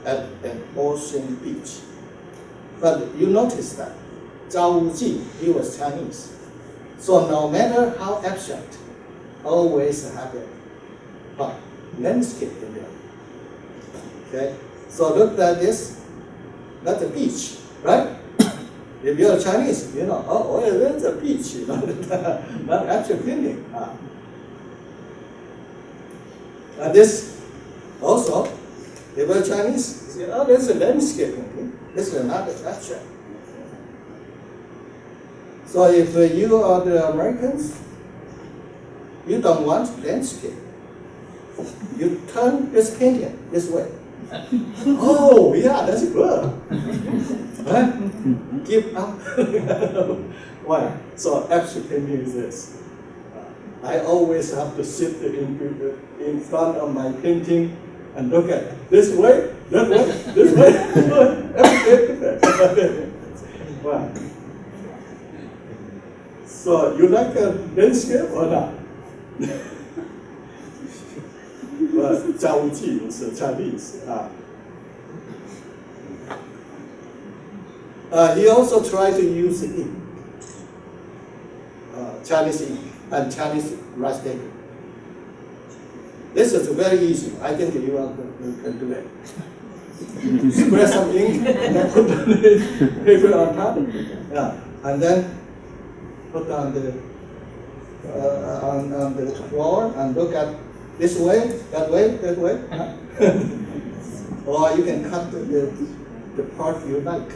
at an ocean beach. But you notice that Zhao Wuji, he was Chinese. So no matter how abstract, always have a landscape in there. Okay? So look at this, that's a beach, right? If you're Chinese, you know, oh, that's a beach, you know, not abstract painting. And this also, if you're Chinese, you say, oh, there's a landscape painting. This is not abstract. So if you are the Americans, you don't want landscape. You turn this painting this way. Oh, yeah, that's good. Right? Give up. Why? So abstract painting is this. I always have to sit in front of my painting and look at it. This way, that way, this way, everything. Wow. So you like a landscape or not? Well, Zhao Wuji is Chinese. He also tried to use ink, Chinese ink and Chinese rice paper. This is very easy. I think you can do it. Spread some ink and then put the paper on top. Yeah, and then put on the floor and look at this way, that way, that way. Or you can cut the part you like.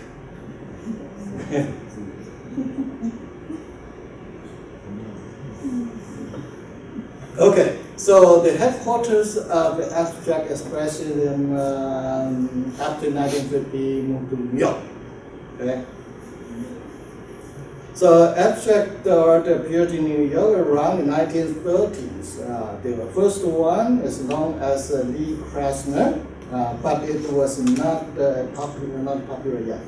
Okay, so the headquarters of the abstract expressionism after 1950 moved to New York. Okay. So abstract art appeared in New York around the 1930s. The first one as long as Lee Krasner, but it was not popular yet.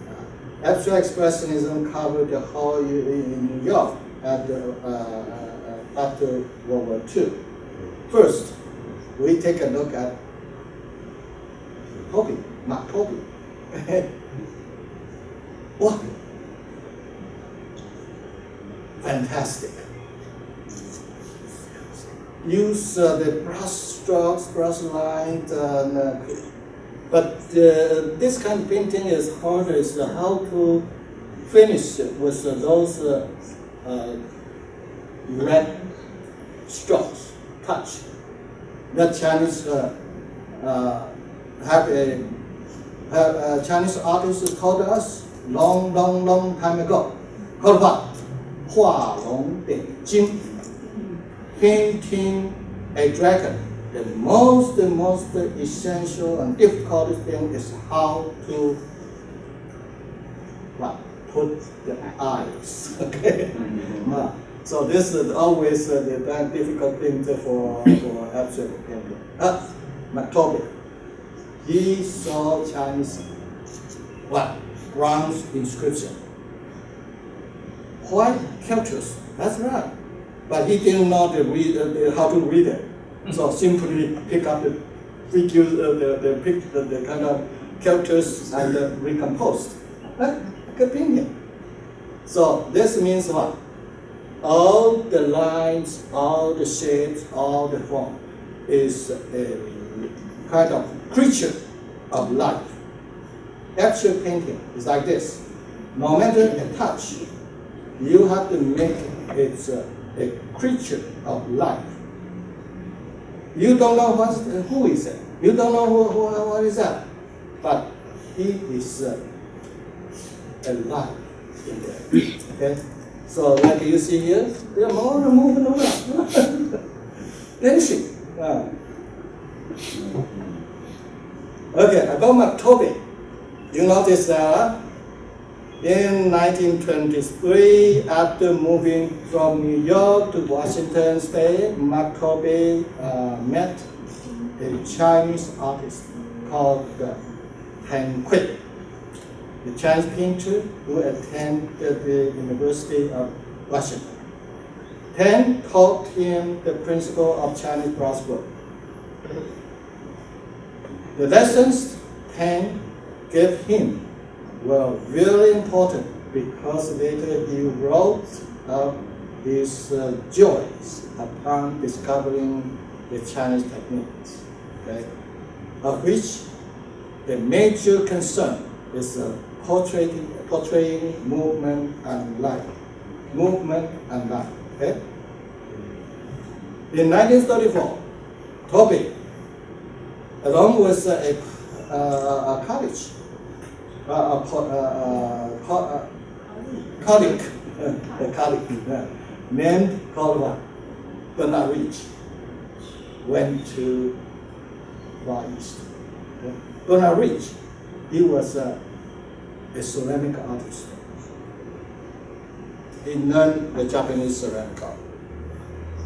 Abstract expressionism covered the whole in New York after World War II. First, we take a look at Mark Tobey. Wow. Fantastic. Use the brush strokes, brush lines, but this kind of painting is harder. Is how to finish with those red strokes, touch. That Chinese Chinese artists told us long time ago. Called what? 画龙点睛, painting a dragon. The most essential and difficult thing is how to put the eyes. Okay. So this is always the very difficult thing for abstract painting. Tobey, he saw Chinese bronze inscription. White characters, that's right. But he didn't know how to read it. So simply pick up the figures, the kind of characters and recomposed. Like a painting. So this means what? All the lines, all the shapes, all the form is a kind of creature of life. Actual painting is like this. No matter the touch, you have to make it a creature of life. You don't know who is it. You don't know what is that. But he is alive in there. Okay? So like you see here, they are more moving around. Dancing. Okay, about Mark Tobey. You notice that in 1923, after moving from New York to Washington State, Mark Tobey met a Chinese artist called Han Kui, the Chinese painter who attended the University of Washington. Han taught him the principle of Chinese brushwork. The lessons Han gave him were very important because later he wrote of his joys upon discovering the Chinese techniques, okay? Of which the major concern is portraying movement and life. Movement and life, okay? In 1934, Tobey, along with a colleague named called Bernard Rich, went to Far East. Bernard Rich, he was a ceramic artist. He learned the Japanese ceramic art.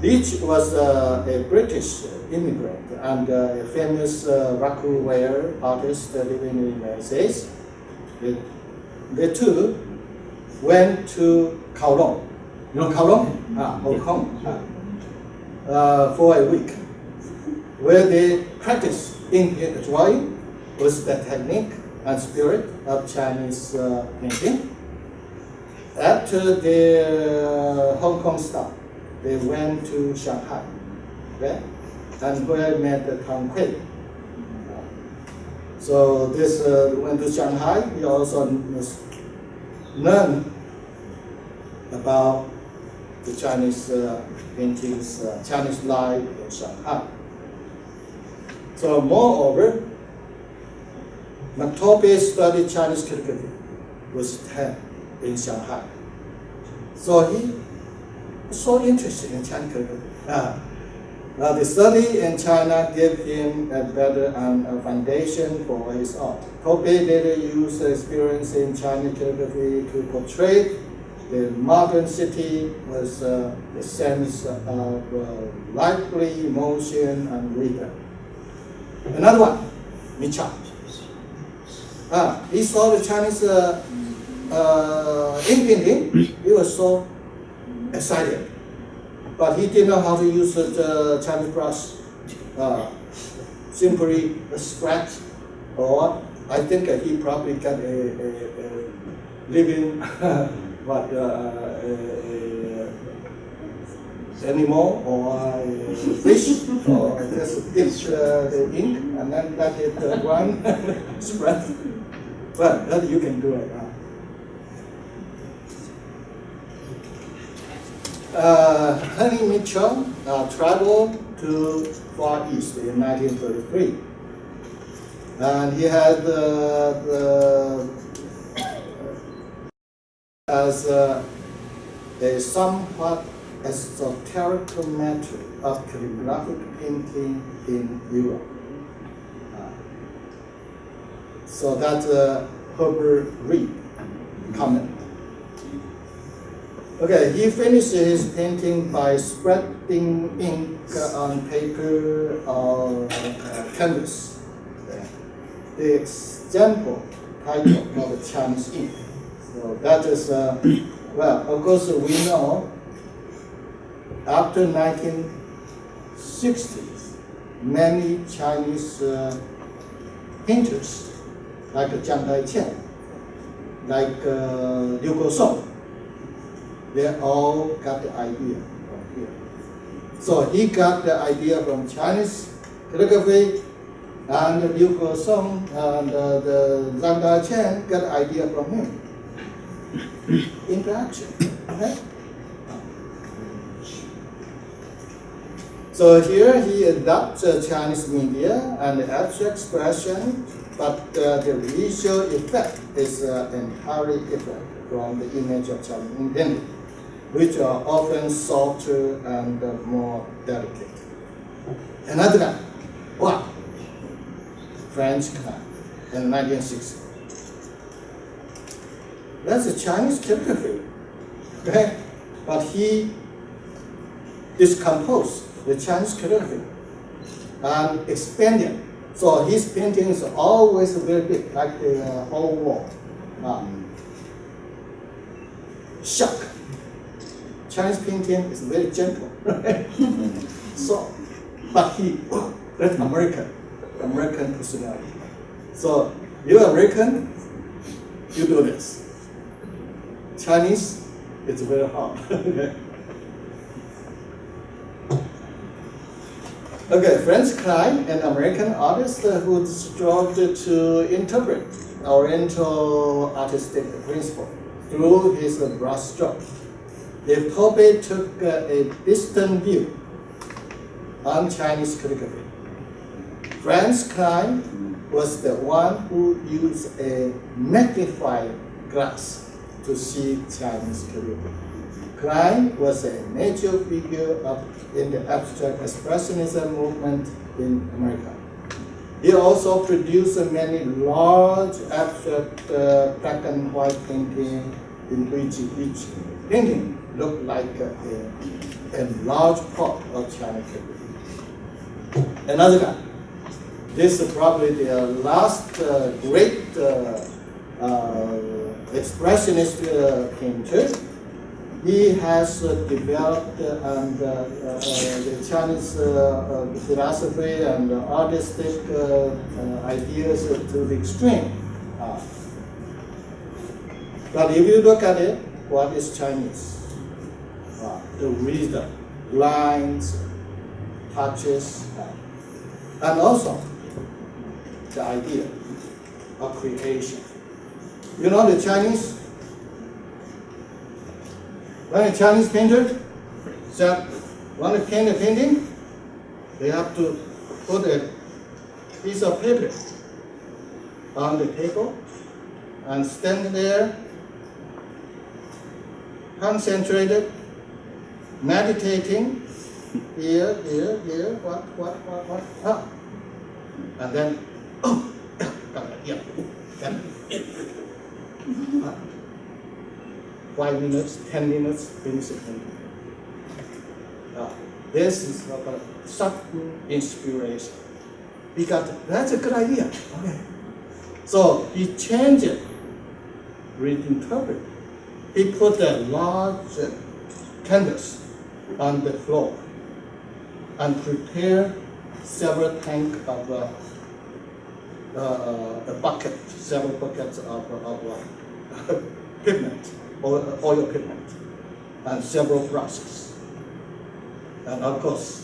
Rich was a British immigrant and a famous lacquerware artist living in the United States. The two went to Kowloon. You know Kowloon? Hong Kong. For a week, where they practiced in drawing with the technique and spirit of Chinese painting. After the Hong Kong stop, they went to Shanghai, okay? And where met Han Kui. So this went to Shanghai. He also learned about the Chinese paintings, Chinese life in Shanghai. So moreover, Mark Tobey studied Chinese calligraphy with Han in Shanghai. So he was so interested in Chinese calligraphy. The study in China gave him a better foundation for his art. Kobe later used the experience in Chinese calligraphy to portray the modern city with a sense of lively emotion and rhythm. Another one, Micha. He saw the Chinese ink painting. He was so excited, but he didn't know how to use the Chinese brush. Simply a scratch, or I think he probably got a living animal or a fish, or just dip the ink and then let it run spread. Well, that you can do it. Henry Mitchell traveled to Far East in 1933, and he had as a somewhat esoteric method of calligraphic painting in Europe. So that's Herbert Reed comment. Okay, he finished his painting by spreading ink on paper or canvas. The example title of the Chinese ink. So that is, well, of course we know after 1960s, many Chinese painters like Jiang Daiqian, like Liu Guosong, they all got the idea from here. So he got the idea from Chinese calligraphy, and Liu Guosong and the Jiang Daiqian got the idea from him. Interaction. Okay? So here he adopts Chinese media and the abstract expression, but the visual effect is entirely different from the image of Chinese painting, which are often softer and more delicate. Another guy, wow, French guy in 1960. That's a Chinese calligraphy, okay? But he discomposed the Chinese calligraphy and expanded. So his painting is always very big, like the whole wall. Shock. Chinese painting is very gentle, right? So, but that's American personality. So you're American, you do this. Chinese, it's very hard. Okay, French Klein, an American artist who strove to interpret Oriental artistic principle through his brushstroke. If Kobe took a distant view on Chinese calligraphy, French Klein was the one who used a magnifying glass to see Chinese calligraphy. Klein was a major figure in the abstract expressionism movement in America. He also produced many large abstract black and white paintings in which each painting looked like a large pot of Chinese calligraphy. Another guy. This is probably the last great expressionist painter. He has developed the Chinese philosophy and artistic ideas to the extreme. But if you look at it, what is Chinese? The rhythm, lines, touches, and also the idea of creation. You know the Chinese? When a Chinese painter want to paint a painting, they have to put a piece of paper on the table and stand there concentrated, meditating, here, what, and then, oh, yeah, and it. 5 minutes, 10 minutes, finish it. This is about sudden inspiration. He got, that's a good idea. Okay. So he changed it, reinterpreted. He put a large canvas on the floor and prepared several tanks of a bucket, several buckets of pigment, oil pigment, and several brushes. And of course,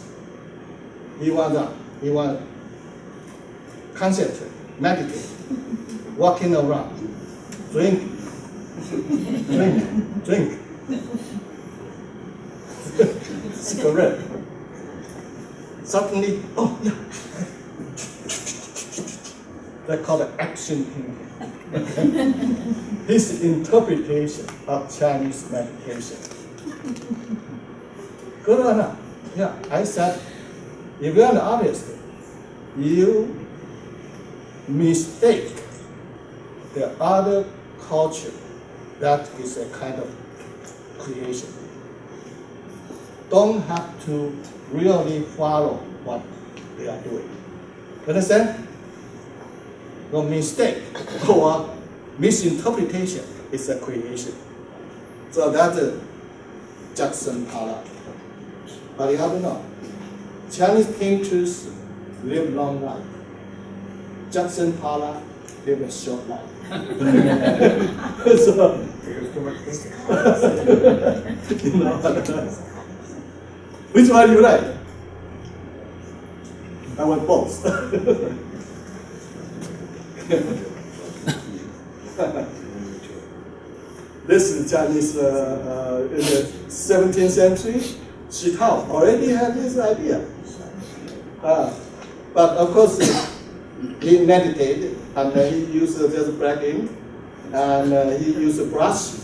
he want concentrate, meditate, walking around, drink. Cigarette. Suddenly, oh yeah. They call it action thinking. His interpretation of Chinese meditation. Good enough. Yeah, I said, if you're an artist, you mistake the other culture. That is a kind of creation. Don't have to really follow what they are doing. Understand? No mistake or misinterpretation is a creation. So that's Jackson Pollock. But you have to know, Chinese painters live long life. Jackson Pollock lived a short life. So, you know, which one do you like? I want both. This is Chinese in the 17th century. Shi Tao already had this idea. But of course, he meditated and he used just black ink and he used a brush.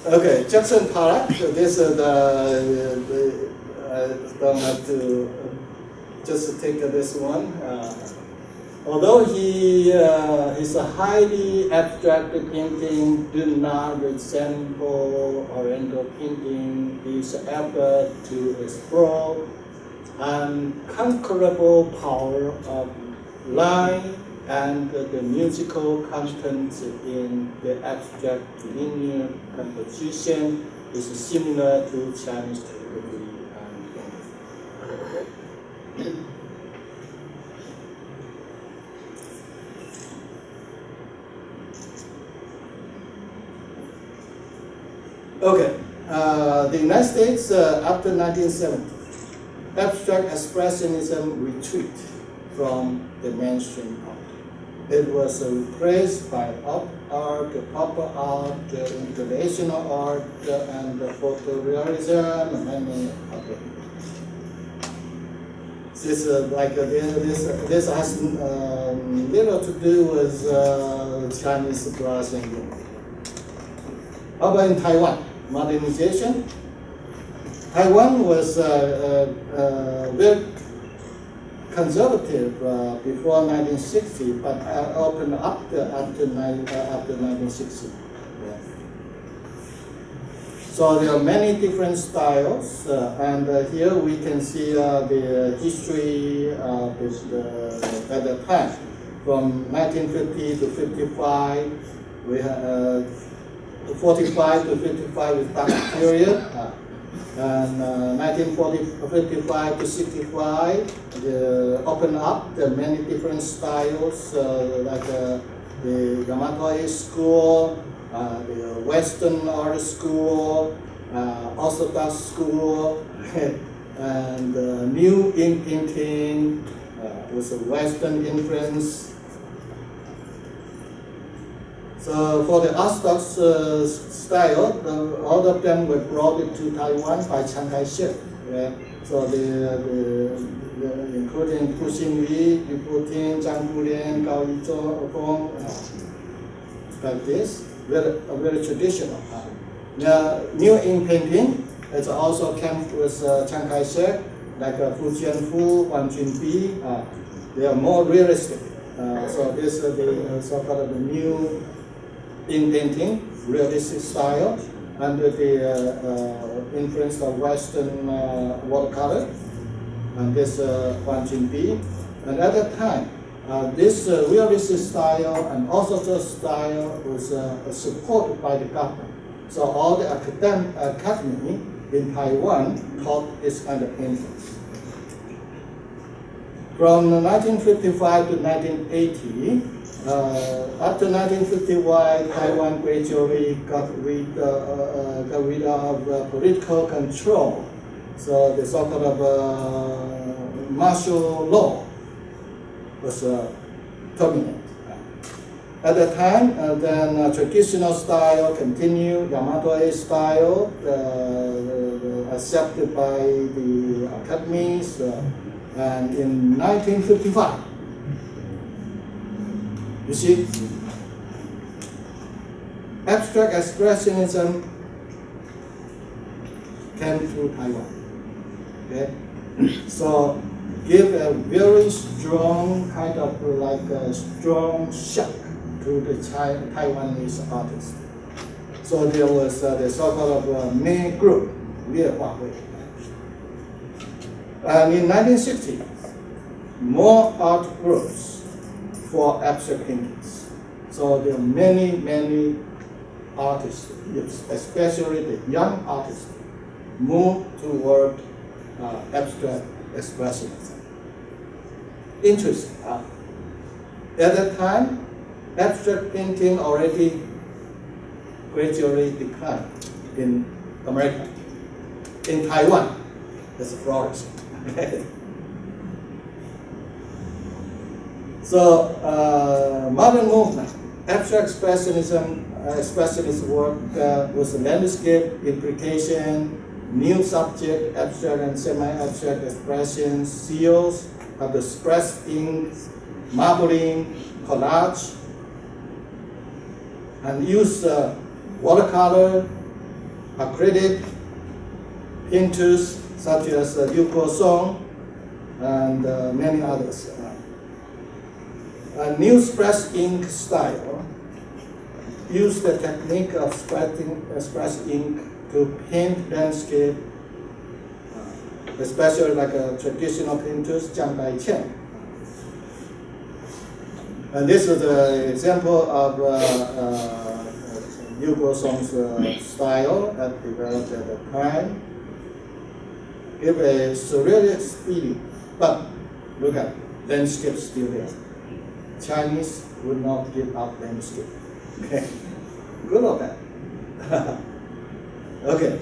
Okay, Jackson Pollock. This is don't have to just take this one. Although he is a highly abstract painting, do not resemble Oriental painting. His effort to explore unconquerable power of line and the musical content in the abstract linear composition is similar to Chinese calligraphy and painting. Okay, the United States after 1970, abstract expressionism retreat from the mainstream art. It was replaced by art, pop art, international art, and photorealism, and many other. This this has little to do with Chinese brushing. How about in Taiwan? Modernization. Taiwan was very conservative before 1960, but opened up after 1960. Yeah. So there are many different styles, and here we can see the history at the time. From 1950 to 55, we have 45 to 55 is dark period, and 1955 to 65 open up the many different styles like the Yamato school, the Western art school, Orthodox school, and new ink painting with a Western influence. So for the Orthodox style, all of them were brought to Taiwan by Chiang Kai-shek. Yeah? So including Pu Xinyu, Yu Puting, Zhang Gulian, Gao Yizhong, like this, very traditional. Now, new ink painting, it's also came with Chiang Kai-shek, like Fu Jianfu, Wang Junbi. They are more realistic. So this is the so-called the new ink painting, realistic style, under the influence of Western watercolor. And this Wang Junbi. And at that time, this realistic style and orthodox style was supported by the government. So all the academy in Taiwan taught this kind of painting. From 1955 to 1980, after 1951, Taiwan gradually got rid of political control. So the so-called martial law was terminated. At the time, then traditional style continued, Yamato style, accepted by the academies, and in 1955, you see, abstract expressionism came through Taiwan. Okay, so give a very strong kind of like a strong shock to the Taiwanese artists. So there was the so-called main group, Liu Huawei. And in 1960, more art groups for abstract paintings. So there are many artists, especially the young artists, move toward abstract expressionism. Interesting. At that time, abstract painting already gradually declined in America. In Taiwan, it's flourishing. So, modern movement, abstract expressionist work was landscape, implication, new subject, abstract and semi-abstract expressions, seals, of the express ink, marbling, collage, and use watercolor, acrylic, painters such as Liu Song and many others. A new express ink style used the technique of express ink to paint landscape, especially like traditional painters, Jiang Dai-qian. And this is the example of Liu Song's style that developed at the time. Give a surrealist feeling, but look at landscape still there. Chinese would not give up landscape. Okay, good or bad? Okay,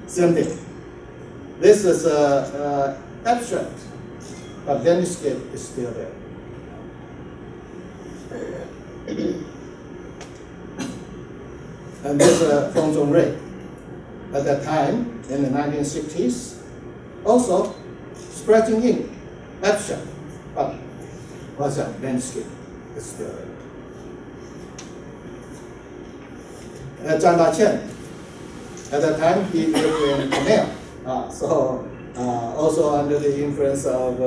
same thing. This is abstract, but landscape is still there. And this is Feng Zhongrui. At that time, in the 1960s, also spreading ink, abstract, but what's that? Landscape is still there. Zhang Daiqian, at that time he lived in Khmer, so also under the influence of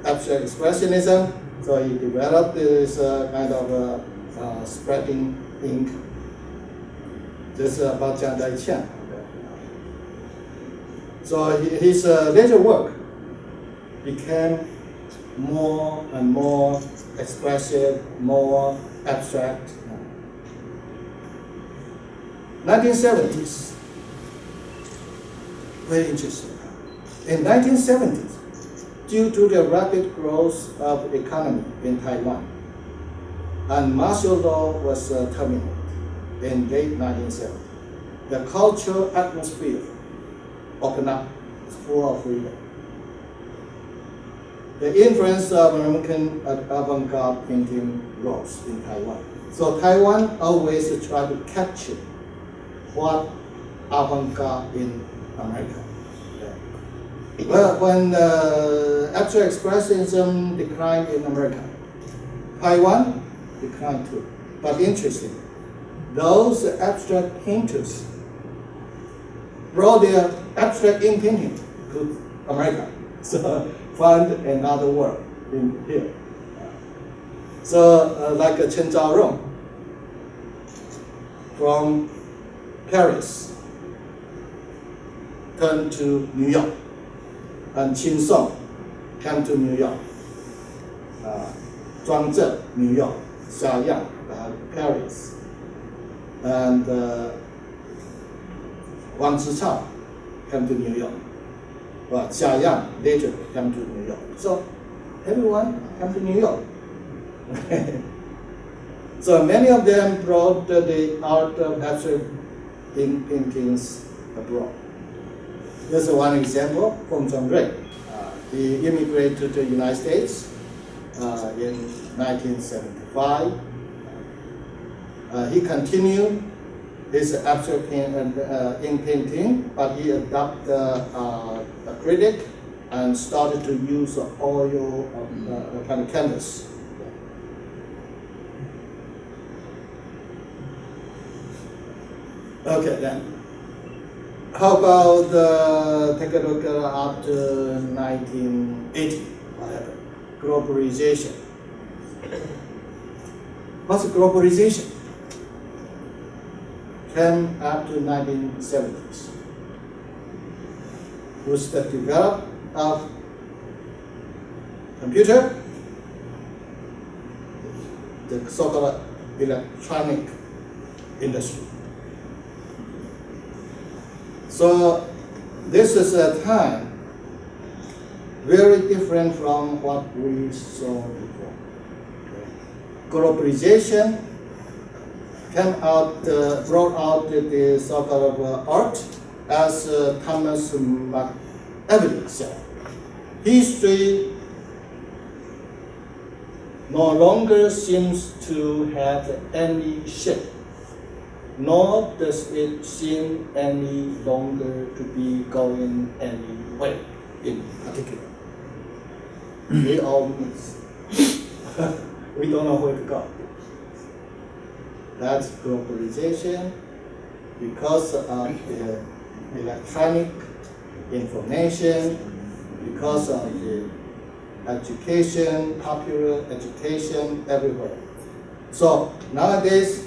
abstract expressionism, so he developed this kind of spreading ink. This is about Zhang Daiqian. So his later work became more and more expressive, more abstract. 1970s, very interesting. In 1970s, due to the rapid growth of economy in Taiwan, and martial law was terminated in late 1970, the cultural atmosphere opened up, full of freedom. The influence of American avant-garde painting rose in Taiwan. So Taiwan always tried to capture what avant-garde in America. Well, when abstract expressionism declined in America, Taiwan declined too. But interesting, those abstract painters brought their abstract ink painting to America. So find another world in here. So like Chen Zhaorong from Paris turned to New York, and Qin Song came to New York. Zhuang Zhe, New York, Xia Yang, Paris, and Wang Zhichao came to New York. Well, Xia Yang later came to New York. So everyone came to New York. So many of them brought the art of abstract ink paintings abroad. Here's one example from John Ray. He immigrated to the United States in 1975. He continued his abstract ink painting, but he adopted acrylic and started to use oil kind of canvas. Okay, then. How about take a look at after 1980? What happened? Globalization. What's globalization? Came after 1970s. Was the development of computer, the so-called electronic industry. So this is a time very different from what we saw before. Globalization came out, brought out the so-called art, as Thomas McEvely said. History no longer seems to have any shape, nor does it seem any longer to be going anywhere in particular. We all miss. We don't know where to go. That's globalization because of the electronic information, because of the education, popular education everywhere. So nowadays,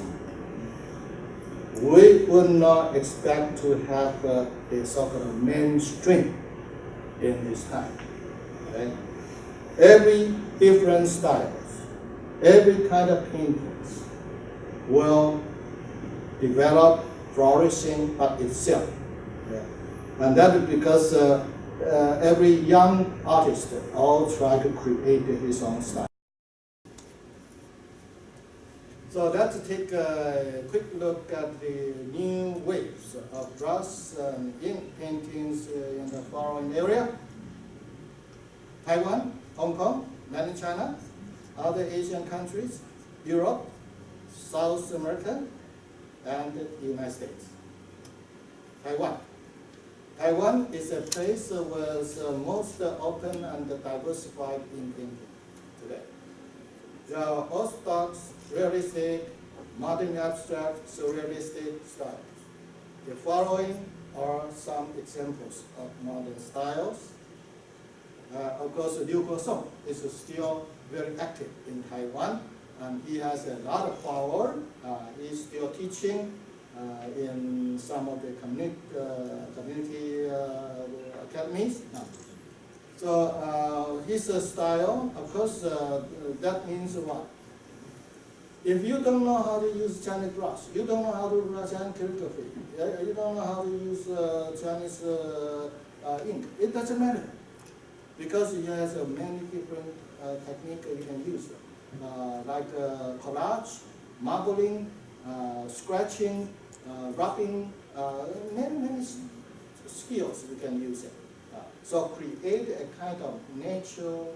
we would not expect to have a so-called mainstream in this time. Okay? Every different styles, every kind of paintings will develop, flourishing by itself. Okay? And that is because every young artist all try to create his own style. So let's take a quick look at the new waves of brush and ink paintings in the following area: Taiwan, Hong Kong, mainland China, other Asian countries, Europe, South America, and the United States. Taiwan. Taiwan is a place with most open and diversified ink painting today. There are orthodox, realistic, modern abstract, surrealistic styles. The following are some examples of modern styles. Of course, Liu Guosong is still very active in Taiwan, and he has a lot of power. He's still teaching in some of the community academies. So his style, of course, that means what? If you don't know how to use Chinese brush, you don't know how to write Chinese calligraphy, you don't know how to use Chinese ink, it doesn't matter. Because he has many different techniques you can use, like collage, marbling, scratching, rubbing, many skills you can use it. So create a kind of natural,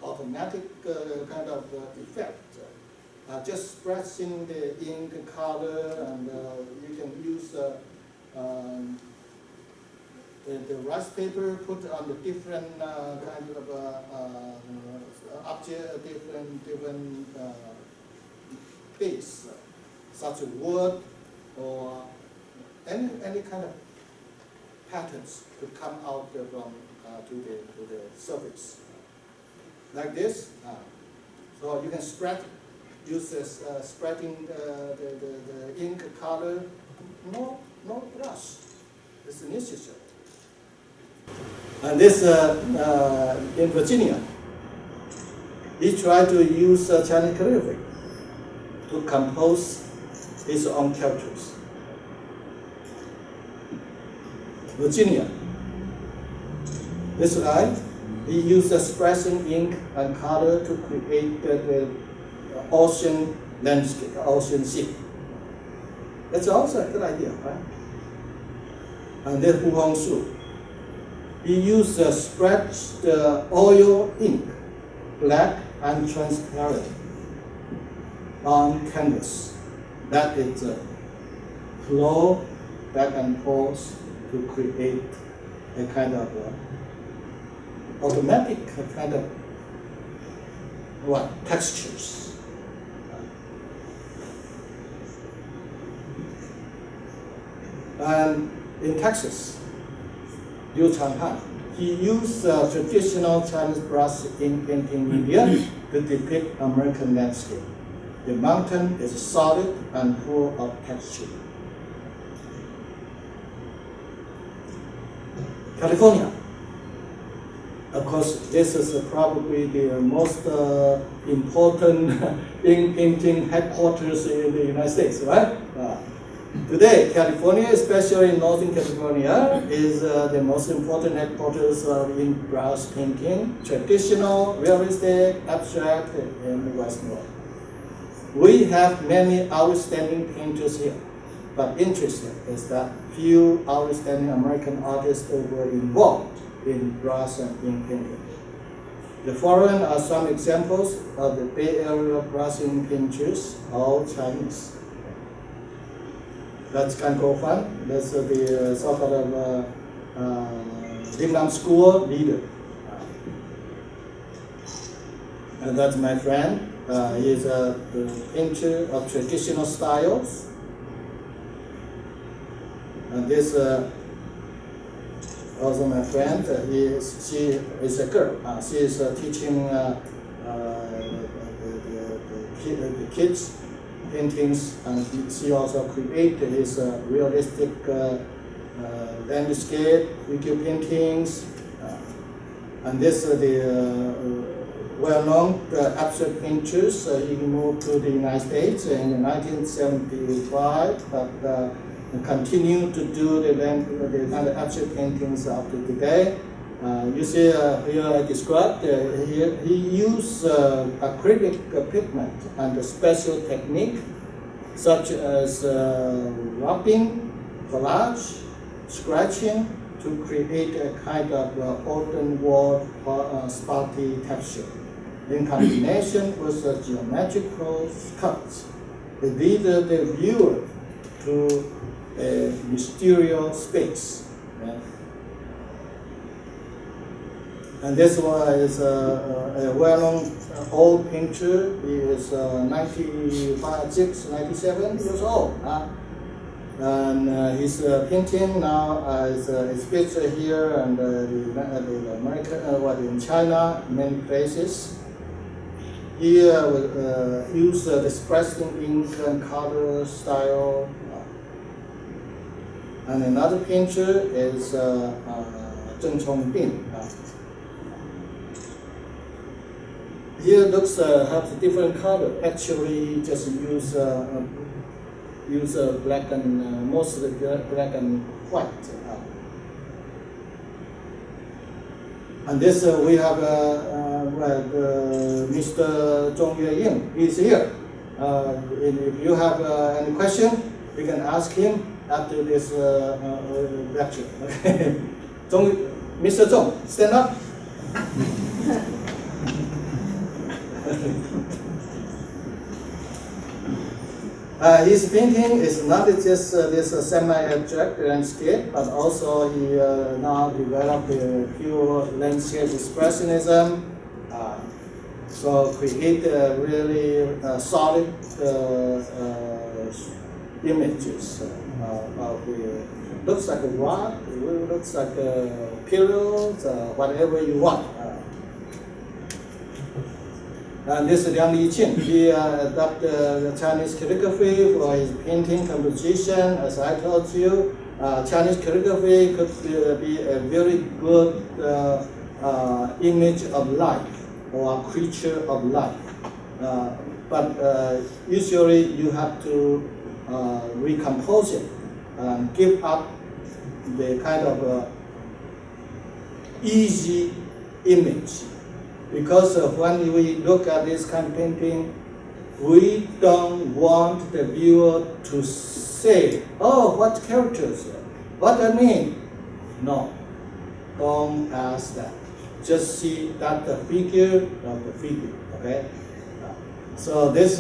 automatic kind of effect. Just spreading the ink color, and you can use the rice paper put on the different kind of object, different base, such as wood or any kind of patterns to come out from to the surface, like this. So you can spread, use this spreading the ink color. No brush. It's necessary. And this in Virginia, he tried to use Chinese calligraphy to compose his own characters. Virginia. This guy, he used expressing ink and color to create the ocean landscape, ocean sea. That's also a good idea, right? And then Hu Hongsu, he used spread the oil ink, black and transparent, on canvas. That is flow back and forth to create a kind of automatic kind of textures. And in Texas, NanHai, he used traditional Chinese brush ink painting media to depict American landscape. The mountain is solid and full of texture. California. Of course, this is probably the most important ink painting headquarters in the United States, right? Today, California, especially Northern California, is the most important headquarters of ink brush painting, traditional, realistic, abstract, and Western. We have many outstanding painters here, but interesting is that few outstanding American artists were involved in brush and ink painting. The following are some examples of the Bay Area brush ink painters, all Chinese. That's kind of fun. That's the sort of Lingnam School leader. And that's my friend. He's the painter of traditional styles. And this also my friend. She is a girl. She is teaching the kids paintings, and she also created his realistic landscape, figure paintings. And this is the well-known abstract painters. He moved to the United States in 1975, but continued to do the kind of abstract paintings up to today. You see here I described, he used acrylic pigment and a special technique such as rubbing, collage, scratching to create a kind of open wall spotty texture in combination with geometrical cuts. It leads the viewer to a mysterious space. Yeah. And this one is a well-known old painter. He is 96, 97 years old. And his painting now is pictured here and the America, in China, many places. He used the expressing ink and color style. And another painter is Zheng Chongbin. Here looks have different color. Actually, just use black and mostly black and white. And this we have Mr. Zhong Yueying. He's here. If you have any question, you can ask him after this lecture. Okay. Mr. Zhong, stand up. His painting is not just this semi-abstract landscape, but also he now developed a pure landscape expressionism. So create really solid images of the looks like a rock, it looks like a pillows, whatever you want. And this is Liang Liqing. He adopted the Chinese calligraphy for his painting composition. As I told you, Chinese calligraphy could be a very good image of life or creature of life. But usually you have to recompose it and give up the kind of easy image. Because when we look at this kind of painting, we don't want the viewer to say, oh, what characters? What I mean? No, don't ask that. Just see that the figure of the figure, okay? So this,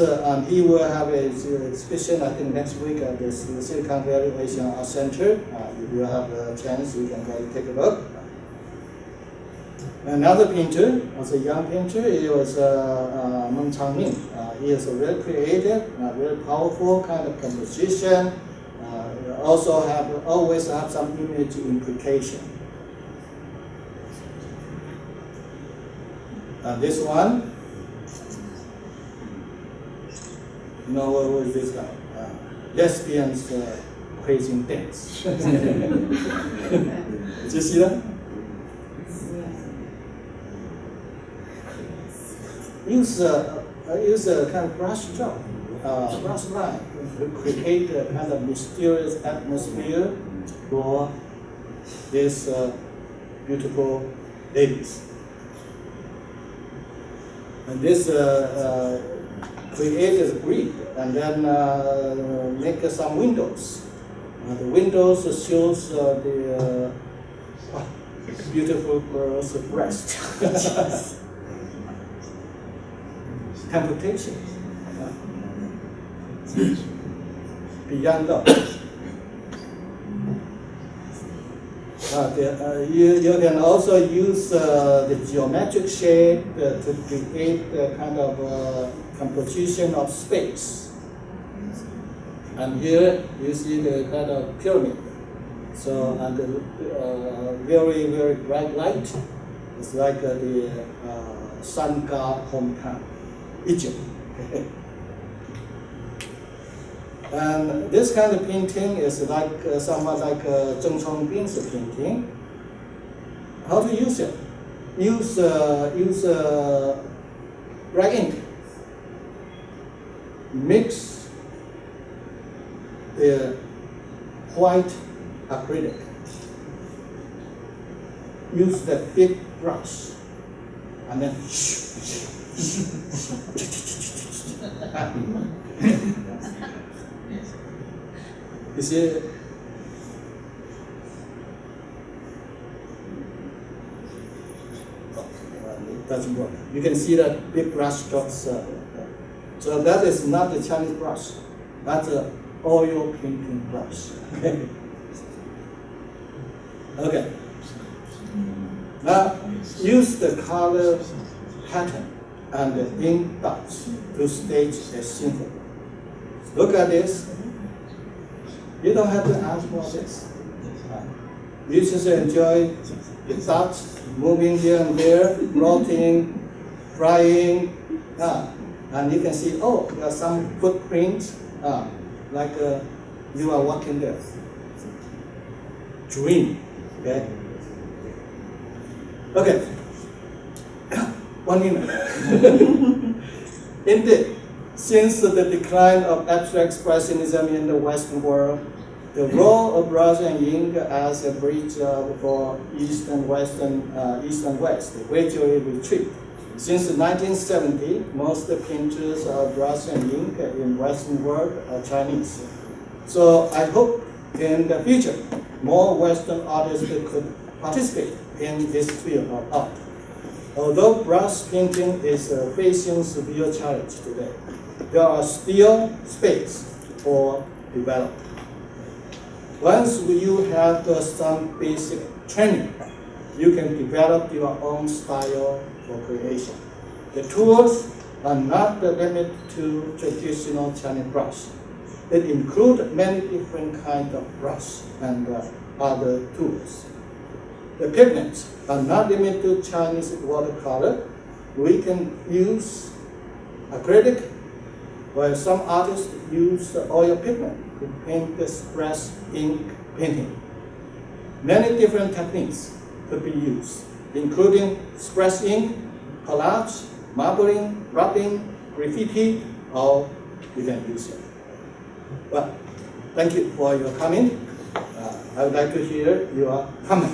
he will have an exhibition, I think, next week at the Silicon Valley Asian Art Center. If you have a chance, you can go and take a look. Another painter, also a young painter, he was Meng Changming. He is a very creative, very powerful kind of composition. Also always have some image implication. This one, you know what was this guy? Lesbians praising dance. Did you see that? Use a kind of brush stroke, brush line to create a kind of mysterious atmosphere for these beautiful ladies. And this creates a grid and then make some windows. The windows shows the beautiful girl's breast. Computation. Beyond that. You can also use the geometric shape to create the kind of composition of space. And here you see the kind of pyramid. So, and the very, very bright light. It's like the sun god hometown, Egypt. And this kind of painting is like somewhat like Zheng Chongbing's painting. How to use it? Use black ink. Mix the white acrylic. Use the big brush, and then you see it? It doesn't work. You can see that big brush strokes. So that is not the Chinese brush. That's an oil painting brush. Okay. Now use the color pattern and the ink dots to stage a symphony. Look at this. You don't have to ask for this. You just enjoy the dots moving here and there, floating, flying, and you can see, oh, there are some footprints, like you are walking there. Dream, okay? Okay, 1 minute. Indeed, since the decline of abstract expressionism in the Western world, the role of brush and ink as a bridge for East and West gradually retreat. Since 1970, most painters of brush and ink in Western world are Chinese. So I hope in the future, more Western artists could participate in this field of art. Although brush painting is facing severe challenge today, there are still space or develop. Once you have some basic training, you can develop your own style for creation. The tools are not limited to traditional Chinese brush. It includes many different kinds of brush and other tools. The pigments are not limited to Chinese watercolor. We can use acrylic, while some artists use oil pigment to paint the splash ink painting. Many different techniques could be used, including splash ink, collage, marbling, rubbing, graffiti, or you can use it. Well, thank you for your coming. I would like to hear your comment.